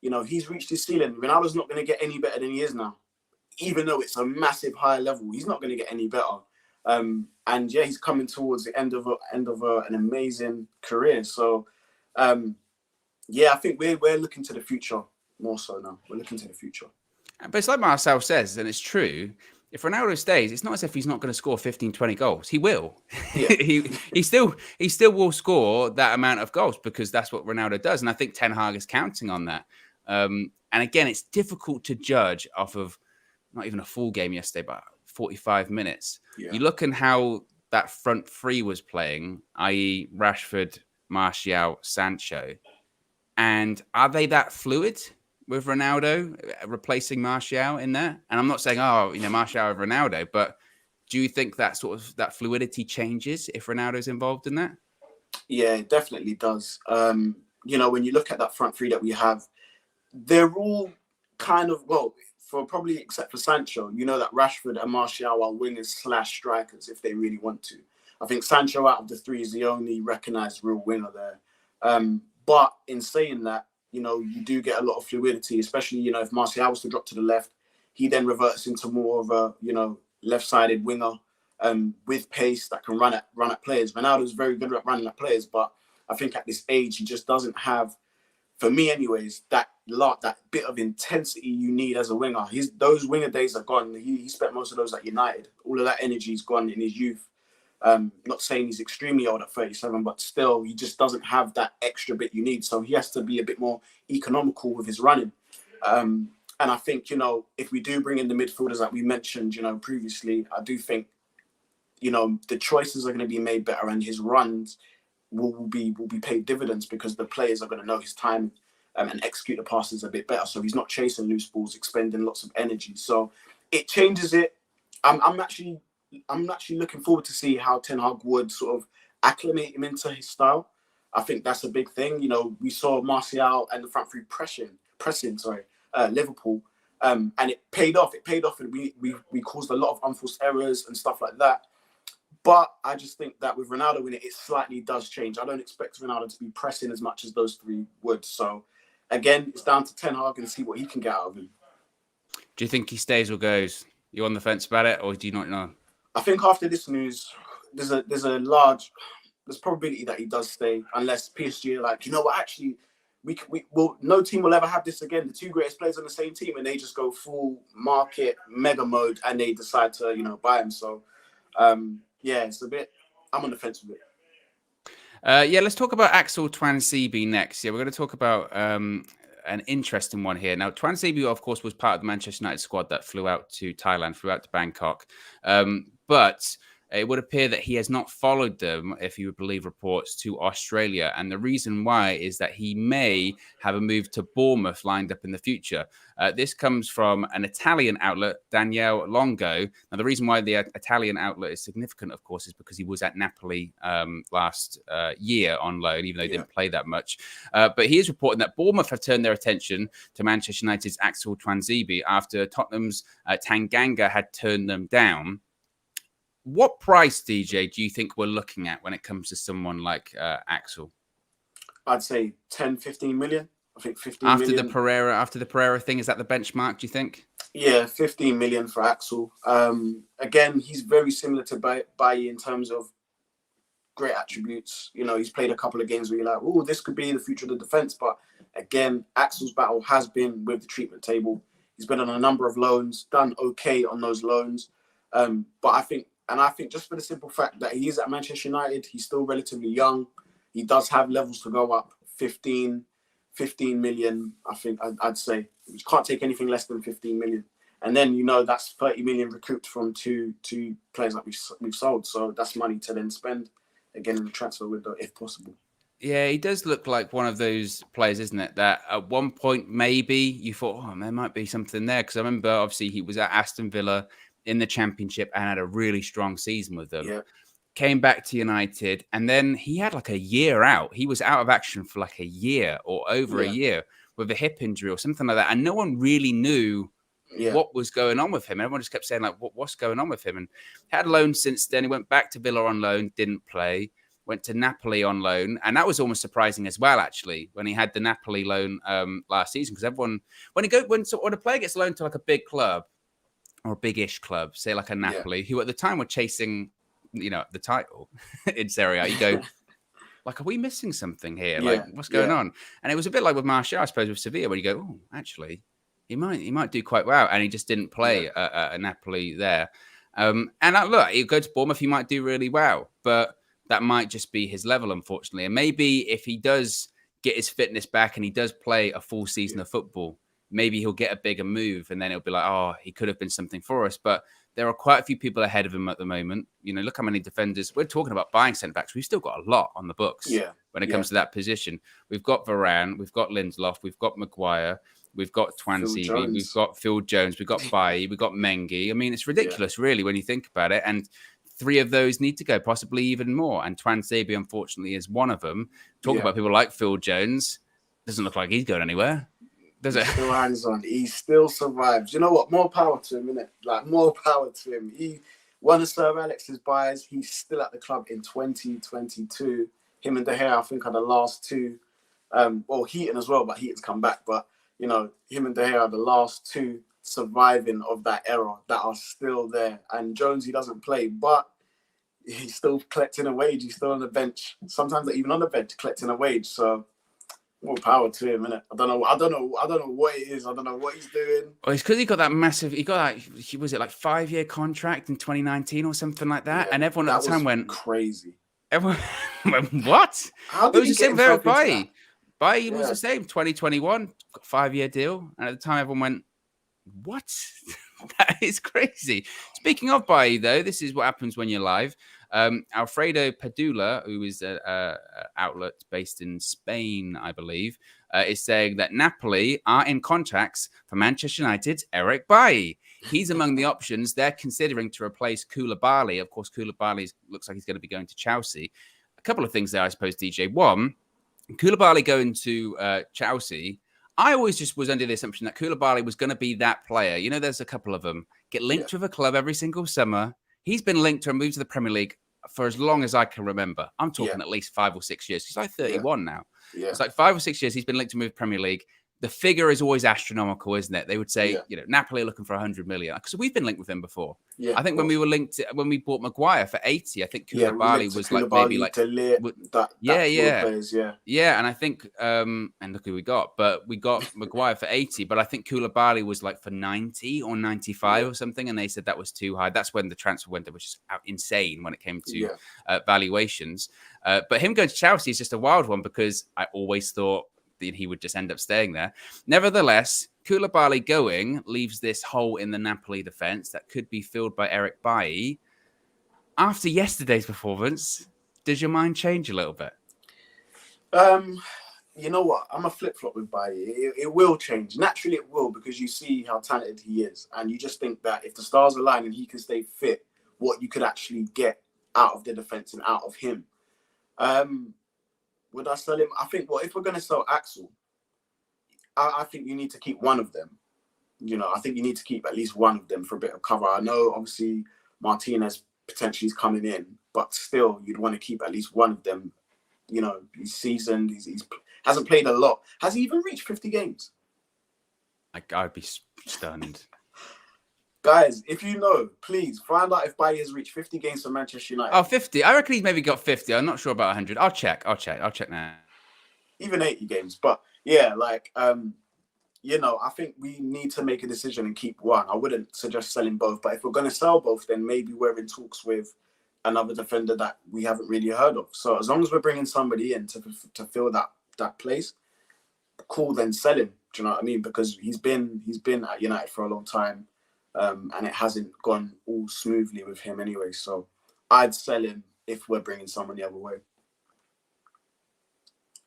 you know, he's reached his ceiling. Ronaldo's not going to get any better than he is now. Even though it's a massive high level, he's not going to get any better. And yeah, he's coming towards the end of an amazing career. So, I think we're looking to the future more so now. We're looking to the future. But it's like Marcel says, and it's true. If Ronaldo stays, it's not as if he's not going to score 15, 20 goals. He will. Yeah. he still will score that amount of goals because that's what Ronaldo does. And I think Ten Hag is counting on that. And again, it's difficult to judge off of not even a full game yesterday, but 45 minutes. Yeah. You look at how that front three was playing, i.e. Rashford, Martial, Sancho. And are they that fluid with Ronaldo replacing Martial in there? And I'm not saying, Martial with Ronaldo, but Do you think that that fluidity changes if Ronaldo's involved in that? Yeah, it definitely does. You know, when you look at that front three that we have, they're all kind of, well, for probably except for Sancho, you know that Rashford and Martial are wingers / strikers if they really want to. I think Sancho out of the three is the only recognised real winger there. But in saying that, you know, you do get a lot of fluidity, especially, you know, if Martial was to drop to the left, he then reverts into more of a, you know, left-sided winger with pace that can run at players. Ronaldo's very good at running at players, but I think at this age, he just doesn't have, for me anyways, that bit of intensity you need as a winger. Those winger days are gone. He spent most of those at United. All of that energy is gone in his youth. Not saying he's extremely old at 37, but still, he just doesn't have that extra bit you need. So he has to be a bit more economical with his running. And I think, you know, if we do bring in the midfielders that we mentioned, you know, previously, I do think, you know, the choices are going to be made better and his runs will be paid dividends because the players are going to know his time and execute the passes a bit better. So he's not chasing loose balls, expending lots of energy. So it changes it. I'm actually looking forward to see how Ten Hag would sort of acclimate him into his style. I think that's a big thing. You know, we saw Martial and the front three pressing Liverpool, and it paid off. It paid off, and we caused a lot of unforced errors and stuff like that. But I just think that with Ronaldo in it, it slightly does change. I don't expect Ronaldo to be pressing as much as those three would. So, again, it's down to Ten Hag and see what he can get out of him. Do you think he stays or goes? You on the fence about it, or do you not know? I think after this news, there's probability that he does stay, unless PSG are like, you know what, actually, no team will ever have this again. The two greatest players on the same team, and they just go full market mega mode, and they decide to, you know, buy him. So, yeah, it's a bit. I'm on the fence with it. Yeah, let's talk about Axel Tuanzebe next. Yeah, we're going to talk about an interesting one here. Now, Tuanzebe, of course, was part of the Manchester United squad that flew out to Thailand, flew out to Bangkok. But it would appear that he has not followed them, if you would believe reports, to Australia. And the reason why is that he may have a move to Bournemouth lined up in the future. This comes from an Italian outlet, Daniele Longo. Now, the reason why the Italian outlet is significant, of course, is because he was at Napoli last year on loan, even though he didn't play that much. But he is reporting that Bournemouth have turned their attention to Manchester United's Axel Tuanzebe after Tottenham's Tanganga had turned them down. What price, DJ, do you think we're looking at when it comes to someone like Axel? I'd say 10, 15 million. I think 15 after million. After the Pereira thing, is that the benchmark, do you think? Yeah, 15 million for Axel. Again, he's very similar to Bailly in terms of great attributes. You know, he's played a couple of games where you're like, oh, this could be the future of the defense. But again, Axel's battle has been with the treatment table. He's been on a number of loans, done okay on those loans. But I think just for the simple fact that he is at Manchester United, he's still relatively young. He does have levels to go up. 15 million, I think I'd say. You can't take anything less than 15 million. And then, you know, that's 30 million recouped from two players that we've sold. So that's money to then spend again in the transfer window, if possible. Yeah, he does look like one of those players, isn't it? That at one point, maybe you thought, oh, there might be something there. Because I remember, obviously, he was at Aston Villa in the Championship and had a really strong season with them. Yeah. Came back to United, and then he had like a year out. He was out of action for like a year or over a year with a hip injury or something like that. And no one really knew what was going on with him. Everyone just kept saying, like, what's going on with him? And had loan since then. He went back to Villa on loan, didn't play. Went to Napoli on loan. And that was almost surprising as well, actually, when he had the Napoli loan last season. Because everyone, when a player gets loaned to like a big club or a big-ish club, say like a Napoli, who at the time were chasing, you know, the title in Serie A, you go, like, are we missing something here? Like, what's going on? And it was a bit like with Martial, I suppose, with Sevilla, where you go, oh, actually, he might do quite well. And he just didn't play at Napoli there. And look, he'll go to Bournemouth, he might do really well. But that might just be his level, unfortunately. And maybe if he does get his fitness back and he does play a full season of football, maybe he'll get a bigger move, and then it'll be like, oh, he could have been something for us. But there are quite a few people ahead of him at the moment. Look how many defenders. We're talking about buying centre-backs. We've still got a lot on the books when it comes to that position. We've got Varane, we've got Lindelof, we've got Maguire, we've got Tuanzebe, we've got Phil Jones, we've got Bailly, we've got Mengi. I mean, it's ridiculous, really, when you think about it. And 3 of those need to go, possibly even more. And Tuanzebe, unfortunately, is one of them. Talk about people like Phil Jones. Doesn't look like he's going anywhere. Does it? Still hands on. He still survives. You know what? More power to him, innit? Like, more power to him. He one of Sir Alex's buys. He's still at the club in 2022. Him and De Gea, I think, are the last 2. Well, Heaton as well, but Heaton's come back. But, him and De Gea are the last 2 surviving of that era that are still there. And Jones, he doesn't play, but he's still collecting a wage. He's still on the bench. Sometimes not even on the bench, collecting a wage. So more power to him, innit? I don't know what it is. I don't know what he's doing. Well, it's because he got that massive. He got that. Was it like 5-year contract in 2019 or something like that? Yeah, and everyone at the time went crazy. Everyone went, what? How did it was the same there with Bailly. Bailly was the same. 2021, 5-year deal, and at the time everyone went, what? That is crazy. Speaking of Bailly, though, this is what happens when you're live. Alfredo Padula, who is an outlet based in Spain, I believe, is saying that Napoli are in contracts for Manchester United's Eric Bailly. He's among the options they're considering to replace Koulibaly. Of course, Koulibaly looks like he's going to be going to Chelsea. A couple of things there, I suppose, DJ. One, Koulibaly going to Chelsea. I always just was under the assumption that Koulibaly was going to be that player. There's a couple of them. Get linked with a club every single summer. He's been linked to a move to the Premier League for as long as I can remember. I'm talking at least 5 or 6 years. He's like 31 now. Yeah. It's like 5 or 6 years he's been linked to move to Premier League. The figure is always astronomical, isn't it? They would say, Napoli are looking for 100 million. Because we've been linked with him before. Yeah, I think when we were linked, when we bought Maguire for 80, I think Koulibaly was like maybe like... Players, yeah. And I think, and look who we got. But we got Maguire for 80, but I think Koulibaly was like for 90 or 95 or something. And they said that was too high. That's when the transfer window was just insane when it came to valuations. But him going to Chelsea is just a wild one because I always thought he would just end up staying there. Nevertheless, Koulibaly going leaves this hole in the Napoli defense that could be filled by Eric Bailly. After yesterday's performance, does your mind change a little bit? You know what? I'm a flip-flop with Bailly. It will change. Naturally, it will, because you see how talented he is. And you just think that if the stars align and he can stay fit, what you could actually get out of the defense and out of him. Would I sell him? I think, if we're going to sell Axel, I think you need to keep one of them. I think you need to keep at least one of them for a bit of cover. I know, obviously, Martinez potentially is coming in, but still, you'd want to keep at least one of them. He's seasoned. He's hasn't played a lot. Has he even reached 50 games? I'd be stunned. Guys, if you know, please find out if Bailly has reached 50 games for Manchester United. Oh, 50. I reckon he's maybe got 50. I'm not sure about 100. I'll check now. Even 80 games. But yeah, I think we need to make a decision and keep one. I wouldn't suggest selling both. But if we're going to sell both, then maybe we're in talks with another defender that we haven't really heard of. So as long as we're bringing somebody in to fill that place, cool, then sell him. Do you know what I mean? Because he's been at United for a long time. And it hasn't gone all smoothly with him anyway. So I'd sell him if we're bringing someone the other way.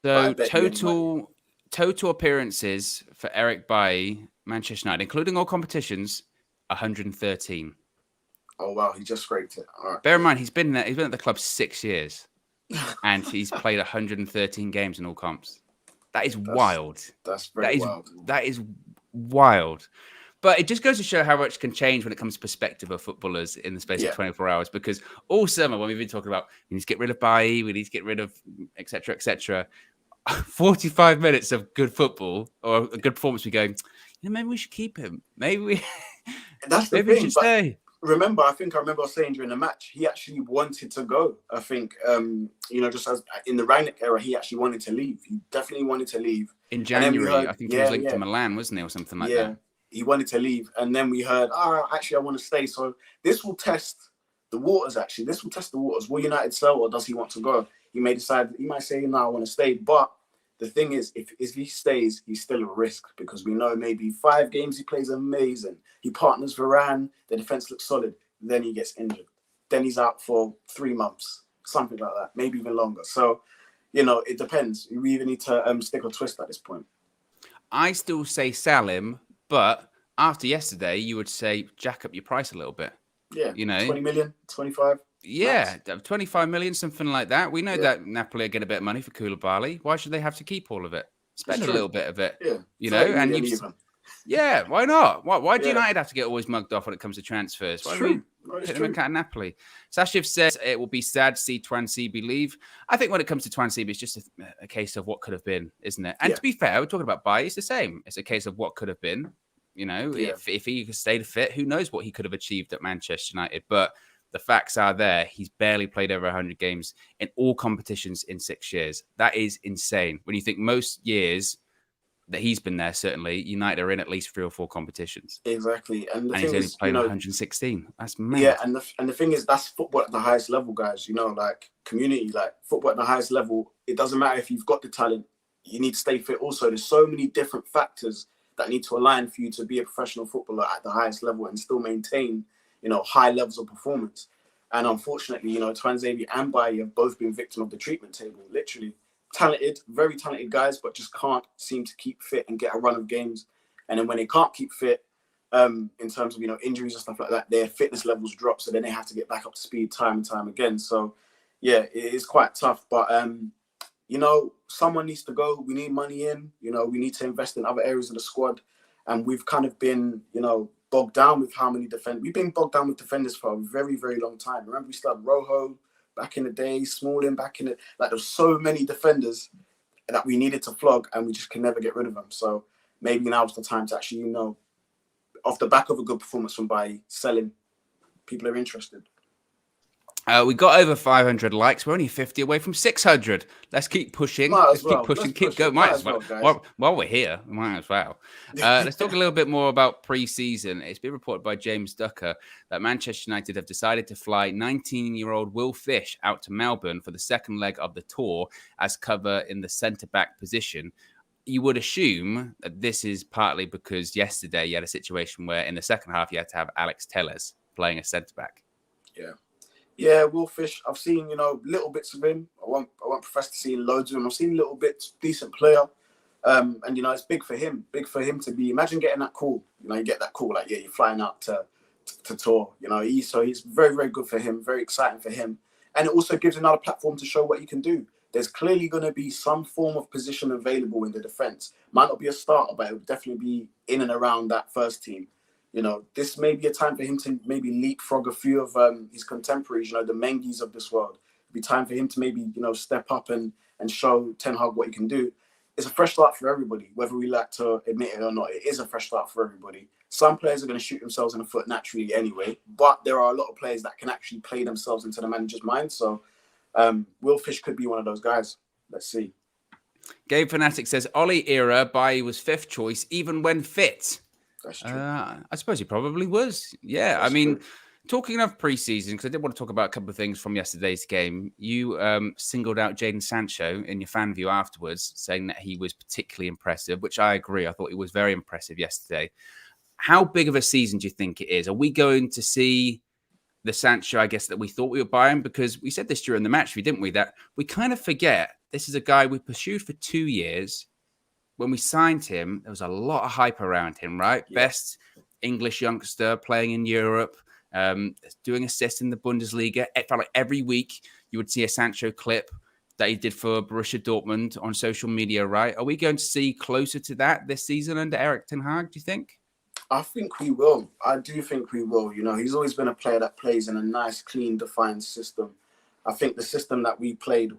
So total appearances for Eric Bailly, Manchester United, including all competitions, 113. Oh, wow. He just scraped it. All right. Bear in mind, he's been at the club 6 years and he's played 113 games in all comps. That is wild. That's very wild. That is wild. But it just goes to show how much can change when it comes to perspective of footballers in the space of 24 hours. Because all summer, when we've been talking about, we need to get rid of Bailly, we need to get rid of et cetera, 45 minutes of good football or a good performance, we go, maybe we should keep him. Maybe That's the maybe thing. We should stay. Remember, I remember saying during the match, he actually wanted to go. I think, just as in the Rangnick era, he actually wanted to leave. He definitely wanted to leave. In January, I think he was linked to Milan, wasn't he, or something like that? He wanted to leave, and then we heard, actually, I want to stay. So this will test the waters, actually. This will test the waters. Will United sell, or does he want to go? He may decide, he might say, no, I want to stay. But the thing is, if he stays, he's still a risk because we know maybe 5 games he plays amazing. He partners Varane, the defense looks solid. Then he gets injured. Then he's out for 3 months, something like that, maybe even longer. So, it depends. We either need to stick or twist at this point. I still say sell him, but after yesterday, you would say jack up your price a little bit. Yeah, 20 million, 25. Yeah, max. 25 million, something like that. We know that Napoli are getting a bit of money for Koulibaly. Why should they have to keep all of it? Spend a little bit of it. Yeah, and yeah, why not? Why do United have to get always mugged off when it comes to transfers? Why do we hit them a cat of Napoli? Sashiv says it will be sad to see Tuanzebe leave. I think when it comes to Tuanzebe, it's just a case of what could have been, isn't it? And to be fair, we're talking about Bailly, it's the same. It's a case of what could have been. If he stayed fit, who knows what he could have achieved at Manchester United. But the facts are there. He's barely played over 100 games in all competitions in 6 years. That is insane. When you think most years that he's been there, certainly, United are in at least 3 or 4 competitions. Exactly. And he's only played 116. That's mad. Yeah, and the thing is, that's football at the highest level, guys. Like community, like football at the highest level. It doesn't matter if you've got the talent. You need to stay fit also. There's so many different factors that need to align for you to be a professional footballer at the highest level and still maintain, high levels of performance. And unfortunately, Tuanzebe and Bailly have both been victim of the treatment table. Literally talented, very talented guys, but just can't seem to keep fit and get a run of games. And then when they can't keep fit, in terms of injuries and stuff like that, their fitness levels drop. So then they have to get back up to speed time and time again. So yeah, it is quite tough. But someone needs to go. We need money in. We need to invest in other areas of the squad. And we've kind of been, bogged down with how many defenders. We've been bogged down with defenders for a very, very long time. Remember, we started Rojo back in the day, Smalling back in it. Like, there's so many defenders that we needed to flog, and we just can never get rid of them. So maybe now's the time to actually, off the back of a good performance from Bailly, selling. People are interested. We got over 500 likes. We're only 50 away from 600. Let's keep pushing. Keep pushing. Keep going. Might as well. While we're here, might as well. Let's talk a little bit more about pre-season. It's been reported by James Ducker that Manchester United have decided to fly 19-year-old Will Fish out to Melbourne for the second leg of the tour as cover in the centre-back position. You would assume that this is partly because yesterday you had a situation where in the second half you had to have Alex Telles playing a centre-back. Yeah, Will Fish, I've seen, little bits of him. I won't profess to see loads of him. I've seen little bits, decent player. And, it's big for him to be, imagine getting that call. You get that call, like, you're flying out to tour. So he's very, very good for him, very exciting for him. And it also gives another platform to show what he can do. There's clearly going to be some form of position available in the defence. Might not be a starter, but it will definitely be in and around that first team. This may be a time for him to maybe leapfrog a few of his contemporaries, the Mengies of this world. It'll be time for him to maybe, step up and show Ten Hag what he can do. It's a fresh start for everybody, whether we like to admit it or not. It is a fresh start for everybody. Some players are going to shoot themselves in the foot naturally anyway, but there are a lot of players that can actually play themselves into the manager's mind. So Will Fish could be one of those guys. Let's see. Gabe Fanatic says, Ollie era, Bailly was 5th choice, even when fit. That's true. I suppose he probably was. Yeah, that's true. Talking of preseason, because I did want to talk about a couple of things from yesterday's game. You singled out Jadon Sancho in your fan view afterwards, saying that he was particularly impressive, which I agree. I thought he was very impressive yesterday. How big of a season do you think it is? Are we going to see the Sancho, I guess, that we thought we were buying? Because we said this during the match, didn't we? That we kind of forget this is a guy we pursued for 2 years. When we signed him, there was a lot of hype around him, right? Yeah. Best English youngster playing in Europe, doing assists in the Bundesliga. It felt like every week you would see a Sancho clip that he did for Borussia Dortmund on social media, right? Are we going to see closer to that this season under Erik ten Hag, do you think? I think we will. I do think we will. He's always been a player that plays in a nice, clean, defined system. I think the system that we played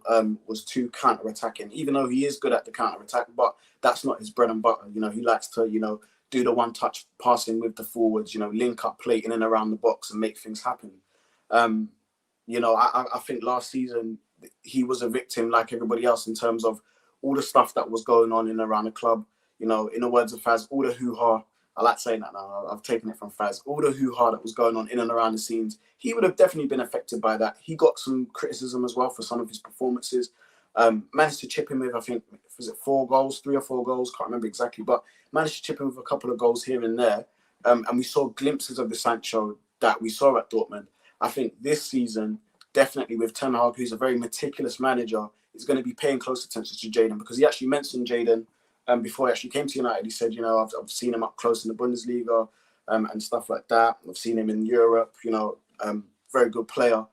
was too counter-attacking, even though he is good at the counter-attack, but that's not his bread and butter. He likes to, do the one-touch passing with the forwards, link up play in and around the box and make things happen. I think last season he was a victim like everybody else in terms of all the stuff that was going on in and around the club. In the words of Faz, all the hoo-ha. I like saying that now. I've taken it from Faz. All the hoo-ha that was going on in and around the scenes, he would have definitely been affected by that. He got some criticism as well for some of his performances. Managed to chip in with, I think, was it 4 goals, 3 or 4 goals? Can't remember exactly, but managed to chip in with a couple of goals here and there. And we saw glimpses of the Sancho that we saw at Dortmund. I think this season, definitely with Ten Hag, who's a very meticulous manager, is going to be paying close attention to Jadon, because he actually mentioned Jadon before he actually came to United. He said, you know, I've seen him up close in the Bundesliga and stuff like that. I've seen him in Europe, you know, very good player.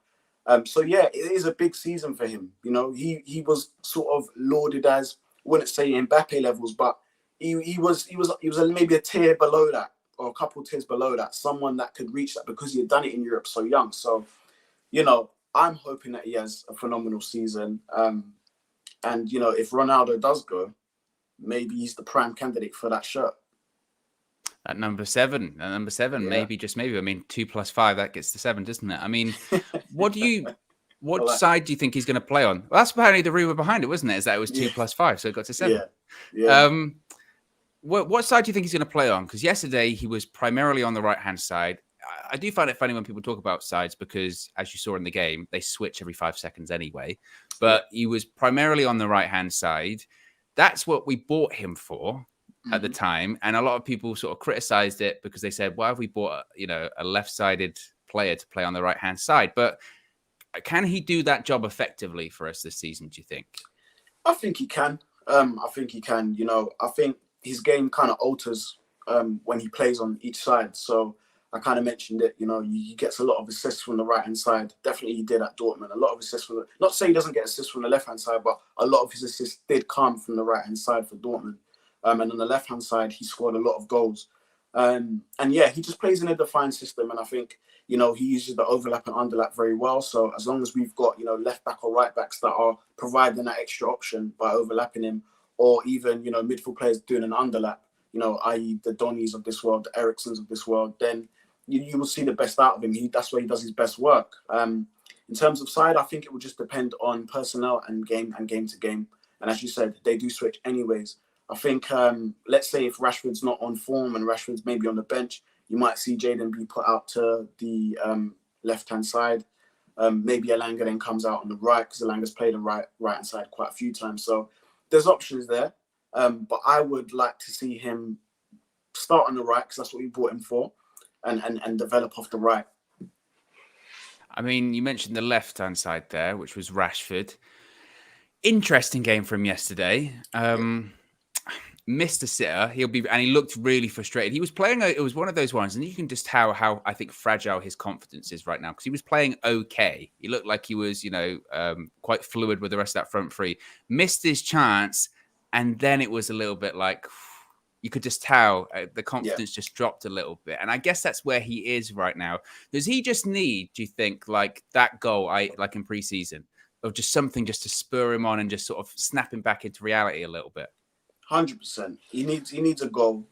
So yeah, it is a big season for him. You know, he was sort of lauded as, I wouldn't say Mbappe levels, but he was maybe a tier below that, or a couple tiers below that, someone that could reach that because he had done it in Europe so young. So, you know, I'm hoping that he has a phenomenal season. And, you know, if Ronaldo does go, maybe he's the prime candidate for that shirt. At number 7, Yeah. maybe, just maybe. I mean, 2 + 5, that gets to 7, doesn't it? I mean, what side do you think he's going to play on? Well, that's apparently the rumor behind it, wasn't it? Is that it was 2 + 5, so it got to 7. Yeah. What side do you think he's going to play on? Because yesterday he was primarily on the right-hand side. I do find it funny when people talk about sides because, as you saw in the game, they switch every 5 seconds anyway. But he was primarily on the right-hand side. That's what we bought him for at the time. And a lot of people sort of criticized it because they said, why have we bought, a left-sided player to play on the right-hand side? But can he do that job effectively for us this season, do you think? I think he can. You know, I think his game kind of alters when he plays on each side. So I kind of mentioned it, you know, he gets a lot of assists from the right-hand side. Definitely he did at Dortmund. A lot of assists from not to say he doesn't get assists from the left-hand side, but a lot of his assists did come from the right-hand side for Dortmund. And on the left-hand side, he scored a lot of goals. And yeah, he just plays in a defined system. And I think, you know, he uses the overlap and underlap very well. So as long as we've got, you know, left back or right backs that are providing that extra option by overlapping him, or even, you know, midfield players doing an underlap, you know, i.e. the Donnies of this world, the Ericssons of this world, then you will see the best out of him. That's where he does his best work. In terms of side, I think it will just depend on personnel and game to game. And as you said, they do switch anyways. I think, let's say if Rashford's not on form and Rashford's maybe on the bench, you might see Jadon be put out to the left-hand side. Maybe Elanga then comes out on the right because Elanga's played the right-hand side quite a few times. So there's options there. But I would like to see him start on the right because that's what we brought him for, and develop off the right. I mean, you mentioned the left-hand side there, which was Rashford. Interesting game for him yesterday. Missed a sitter. And he looked really frustrated. He was playing, it was one of those ones, and you can just tell how I think fragile his confidence is right now, because he was playing okay. He looked like he was, quite fluid with the rest of that front three. Missed his chance, and then it was a little bit like, you could just tell the confidence just dropped a little bit. And I guess that's where he is right now. Does he just need, do you think, like that goal, like in preseason, or just something just to spur him on and just sort of snap him back into reality a little bit? 100%. He needs a goal.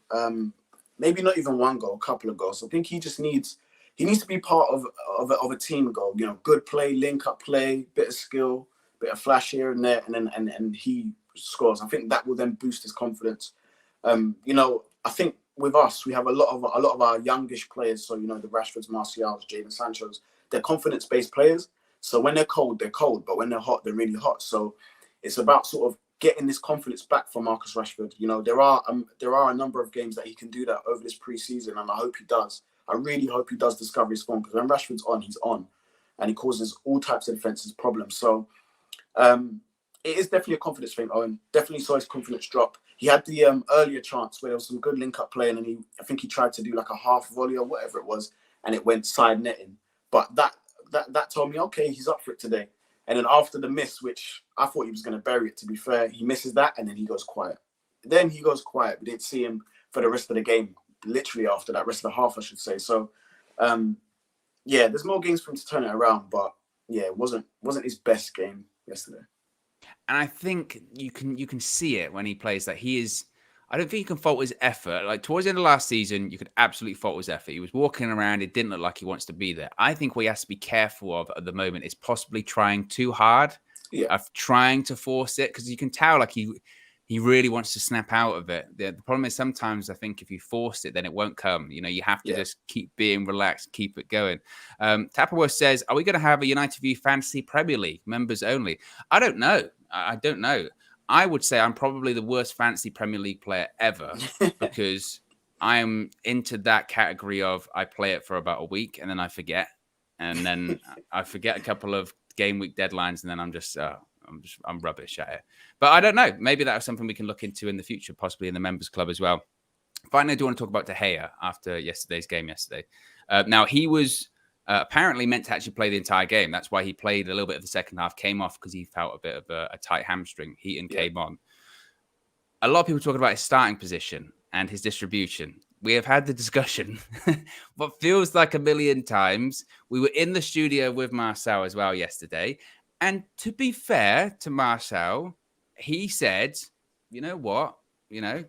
Maybe not even one goal, a couple of goals. I think he needs to be part of a team goal. You know, good play, link up play, bit of skill, bit of flash here and there, and he scores. I think that will then boost his confidence. You know, I think with us, we have a lot of our youngish players. So, you know, the Rashfords, Martials, Jadon Sanchos, they're confidence-based players. So when they're cold, but when they're hot, they're really hot. So it's about sort of getting this confidence back for Marcus Rashford. You know, there are a number of games that he can do that over this preseason, and I hope he does. I really hope he does discover his form, because when Rashford's on, he's on, and he causes all types of defenses problems. So it is definitely a confidence thing. Owen definitely saw his confidence drop. He had the earlier chance where there was some good link-up play, and then I think he tried to do like a half volley or whatever it was, and it went side netting. But that told me, okay, he's up for it today. And then after the miss, which I thought he was going to bury it, to be fair, he misses that, and then he goes quiet. We didn't see him for the rest of the game, literally after that, rest of the half, I should say. So, yeah, there's more games for him to turn it around, but yeah, it wasn't his best game yesterday. And I think you can see it when he plays that he is. I don't think you can fault his effort. Like towards the end of last season, you could absolutely fault his effort. He was walking around. It didn't look like he wants to be there. I think what he has to be careful of at the moment is possibly trying too hard, of trying to force it, because you can tell like he really wants to snap out of it. The problem is sometimes I think if you force it, then it won't come. You know, you have to just keep being relaxed, keep it going. Tapperworth says, are we going to have a United View Fantasy Premier League members only? I don't know. I don't know. I would say I'm probably the worst fantasy Premier League player ever because I'm into that category of I play it for about a week and then I forget. And then I forget a couple of game week deadlines and then I'm rubbish at it. But I don't know. Maybe that was something we can look into in the future, possibly in the members club as well. Finally, I do want to talk about De Gea after yesterday's game yesterday. Now, he was apparently meant to actually play the entire game. That's why he played a little bit of the second half, came off because he felt a bit of a tight hamstring. Heaton came on. A lot of people talking about his starting position and his distribution. We have had the discussion what feels like a million times. We were in the studio with Marcel as well yesterday. And to be fair to Marcel, he said, you know what?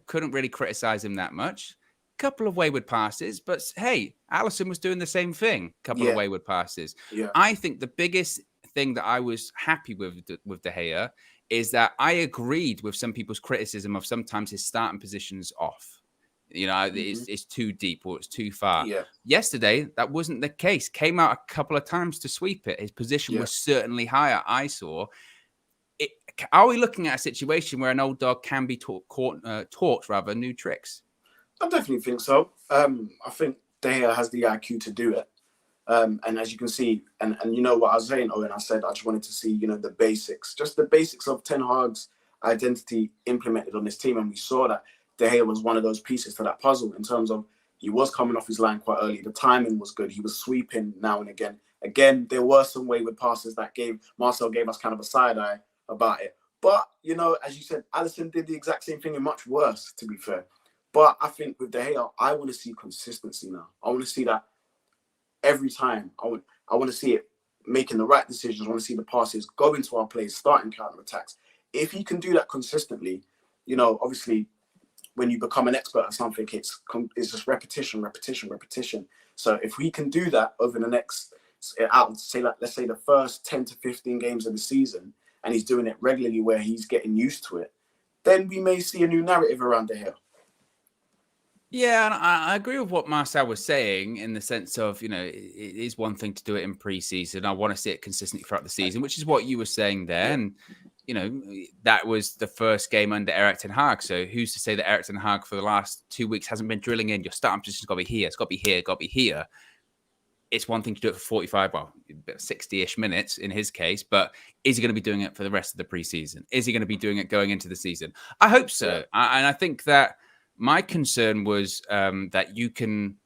Couldn't really criticize him that much. Couple of wayward passes, but hey, Alisson was doing the same thing. Couple of wayward passes. Yeah. I think the biggest thing that I was happy with De Gea is that I agreed with some people's criticism of sometimes his starting positions off. It's too deep or it's too far. Yeah. Yesterday, that wasn't the case. Came out a couple of times to sweep it. His position was certainly higher, I saw. Are we looking at a situation where an old dog can be taught new tricks? I definitely think so. I think De Gea has the IQ to do it. And as you can see, and you know what I was saying, Owen, I said I just wanted to see, the basics. Just the basics of Ten Hag's identity implemented on this team. And we saw that De Gea was one of those pieces to that puzzle in terms of he was coming off his line quite early. The timing was good. He was sweeping now and again. Again, there were some wayward passes that Marcel gave us kind of a side eye about it. But, as you said, Alisson did the exact same thing and much worse, to be fair. But I think with De Gea, I want to see consistency now. I want to see that every time. I want to see it making the right decisions. I want to see the passes go into our plays, starting counter-attacks. If he can do that consistently, obviously, when you become an expert at something, it's just repetition. So if we can do that over the next, let's say the first 10 to 15 games of the season, and he's doing it regularly where he's getting used to it, then we may see a new narrative around De Gea. Yeah, and I agree with what Marcel was saying in the sense of, it is one thing to do it in pre-season. I want to see it consistently throughout the season, which is what you were saying there. Yeah. And, that was the first game under Erik ten Hag. So who's to say that Erik ten Hag for the last 2 weeks hasn't been drilling in your starting position's got to be here, it's got to be here, got to be here. It's one thing to do it for 60-ish minutes in his case, but is he going to be doing it for the rest of the preseason? Is he going to be doing it going into the season? I hope so. Yeah. And I think that my concern was that you can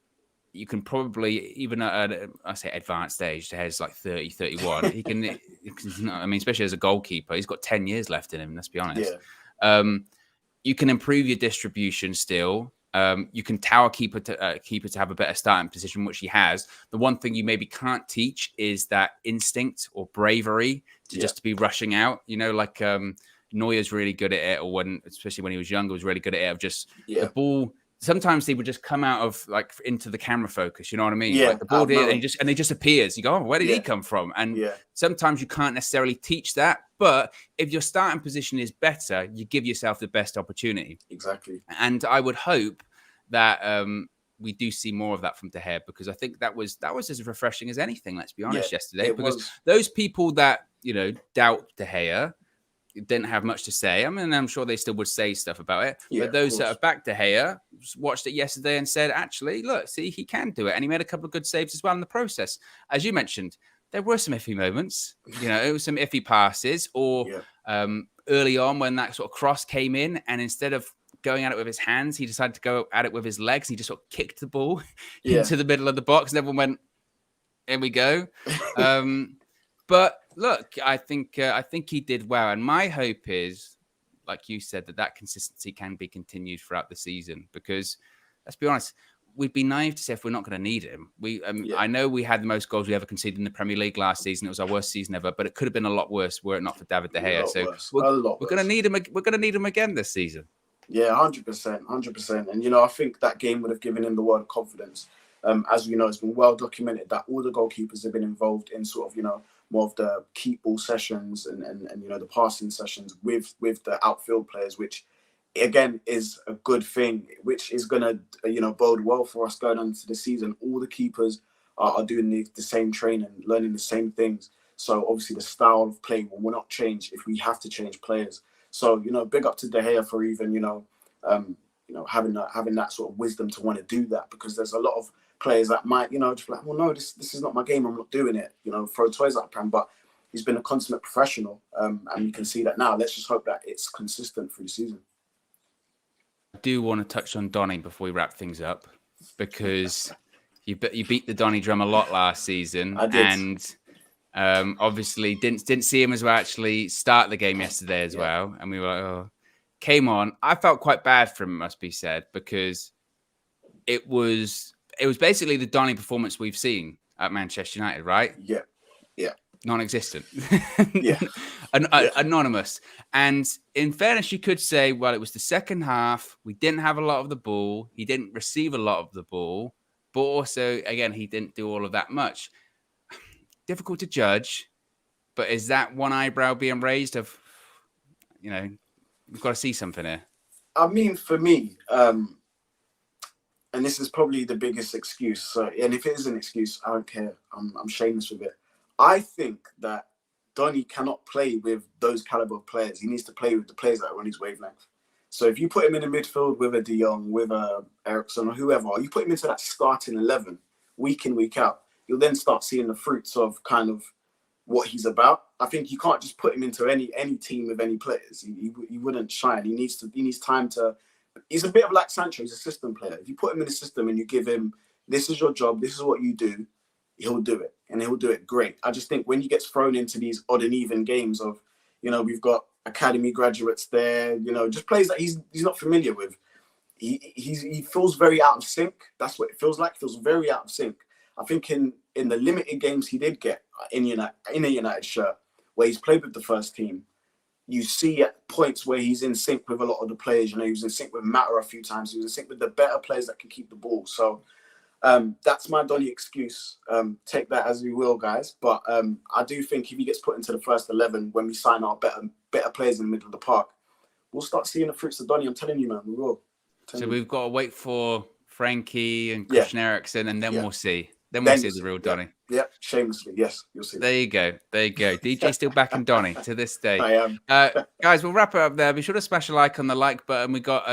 probably, even at I say advanced age, the head's like 30, 31. He can, especially as a goalkeeper, he's got 10 years left in him, let's be honest. Yeah. You can improve your distribution still. You can tower keeper to have a better starting position, which he has. The one thing you maybe can't teach is that instinct or bravery to just to be rushing out, like Neuer's really good at it, or especially when he was younger, was really good at it. Of just the ball. Sometimes he would just come out of into the camera focus. You know what I mean? Yeah. Like the ball did, and he just appears. You go, oh, where did he come from? And sometimes you can't necessarily teach that. But if your starting position is better, you give yourself the best opportunity. Exactly. And I would hope that we do see more of that from De Gea, because I think that was as refreshing as anything. Let's be honest, yesterday, because those people that doubt De Gea didn't have much to say. I mean, I'm sure they still would say stuff about it. Yeah, but those that are back De Gea watched it yesterday and said, actually, look, see, he can do it. And he made a couple of good saves as well in the process. As you mentioned, there were some iffy moments. It was some iffy passes, or early on when that sort of cross came in, and instead of going at it with his hands, he decided to go at it with his legs. He just sort of kicked the ball into the middle of the box, and everyone went, "Here we go." But look, I think he did well, and my hope is, like you said, that consistency can be continued throughout the season. Because let's be honest, we'd be naive to say if we're not going to need him. I know we had the most goals we ever conceded in the Premier League last season. It was our worst season ever, but it could have been a lot worse were it not for David De Gea. So we're going to need him. We're going to need him again this season. Yeah, 100%. And I think that game would have given him the word of confidence. As we know, it's been well documented that all the goalkeepers have been involved in sort of more of the keep ball sessions and the passing sessions with the outfield players, which again is a good thing, which is going to bode well for us going on into the season. All the keepers are doing the same training, learning the same things. So obviously the style of play will not change if we have to change players. So, you know, big up to De Gea for even, having that sort of wisdom to want to do that, because there's a lot of players that might, just be like, well, no, this is not my game. I'm not doing it. Throw toys at Pram. But he's been a consummate professional, and you can see that now. Let's just hope that it's consistent through the season. I do want to touch on Donny before we wrap things up, because you beat the Donny drum a lot last season. I did. And obviously didn't see him as well actually start the game yesterday as well. And we were like, oh, came on. I felt quite bad for him, it must be said, because it was basically the Donny performance we've seen at Manchester United, right? Yeah. Non-existent. Yeah. Anonymous. And in fairness, you could say, well, it was the second half. We didn't have a lot of the ball. He didn't receive a lot of the ball. But also, again, he didn't do all of that much. Difficult to judge. But is that one eyebrow being raised of, we've got to see something here? I mean, for me, and this is probably the biggest excuse. So, and if it is an excuse, I don't care. I'm shameless with it. I think that Donny cannot play with those caliber of players. He needs to play with the players that are on his wavelength. So if you put him in the midfield with a De Jong, with a Eriksen or whoever, or you put him into that starting 11 week in, week out, you'll then start seeing the fruits of kind of what he's about. I think you can't just put him into any team with any players. He wouldn't shine. He needs time to. He's a bit of like Sancho. He's a system player. If you put him in a system and you give him, this is your job, this is what you do, he'll do it, and he'll do it great. I just think when he gets thrown into these odd and even games of, we've got academy graduates there, just players that he's not familiar with, he feels very out of sync. That's what it feels like. He feels very out of sync. I think in the limited games he did get in a United shirt, where he's played with the first team, you see at points where he's in sync with a lot of the players. He was in sync with Mata a few times. He was in sync with the better players that can keep the ball. So that's my Donny excuse. Take that as we will, guys. But I do think if he gets put into the first 11 when we sign our better players in the middle of the park, we'll start seeing the fruits of Donny. I'm telling you, man, we will. So we've got to wait for Frankie and Christian Eriksen, and then we'll see. Then we'll see the real Donny. Yeah, shamelessly. Yes, you'll see. There you go. DJ still backing Donny to this day. I am. Guys, we'll wrap it up there. Be sure to smash a like on the like button. We got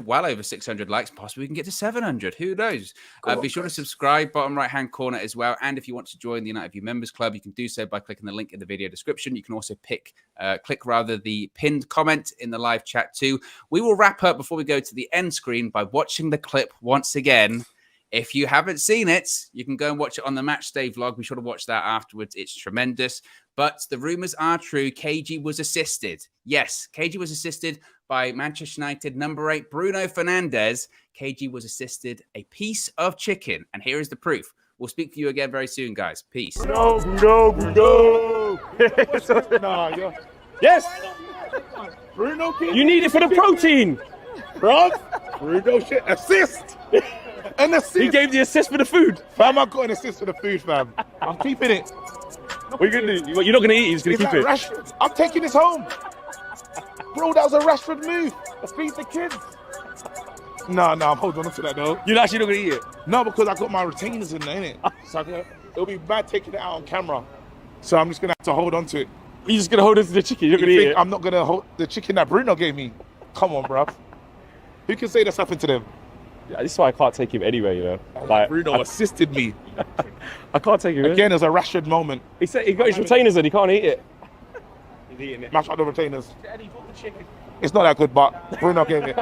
well over 600 likes. Possibly we can get to 700. Who knows? Be sure to subscribe, bottom right-hand corner as well. And if you want to join the United View Members Club, you can do so by clicking the link in the video description. You can also click the pinned comment in the live chat too. We will wrap up before we go to the end screen by watching the clip once again. If you haven't seen it, you can go and watch it on the match day vlog. Be sure to watch that afterwards. It's tremendous. But the rumors are true. KG was assisted. Yes, KG was assisted by Manchester United number 8, Bruno Fernandes. KG was assisted a piece of chicken. And here is the proof. We'll speak to you again very soon, guys. Peace. Bruno. Yes. Bruno, you need it for the protein. Bro. Bruno shit. Assist. An assist. He gave the assist for the food. Fam, I got an assist for the food, fam. I'm keeping it. What are you going to do? You're not going to eat it, you're just going to keep it. Rashford. I'm taking this home. Bro, that was a Rashford move. Let's feed the kids. No, I'm holding on to that, though. You're actually not going to eat it? No, because I got my retainers in there, innit? So it'll be bad taking it out on camera. So I'm just going to have to hold on to it. You're just going to hold on to the chicken? You're going to eat it? I'm not going to hold the chicken that Bruno gave me. Come on, bruv. Who can say that's happened to them? Yeah, this is why I can't take him anywhere, you know. Like Bruno assisted me. I can't take him. Again, it was a Rashford moment. He said he got his retainers in, he can't eat it. He's eating it. Mash out the retainers. It's not that good, but Bruno gave it.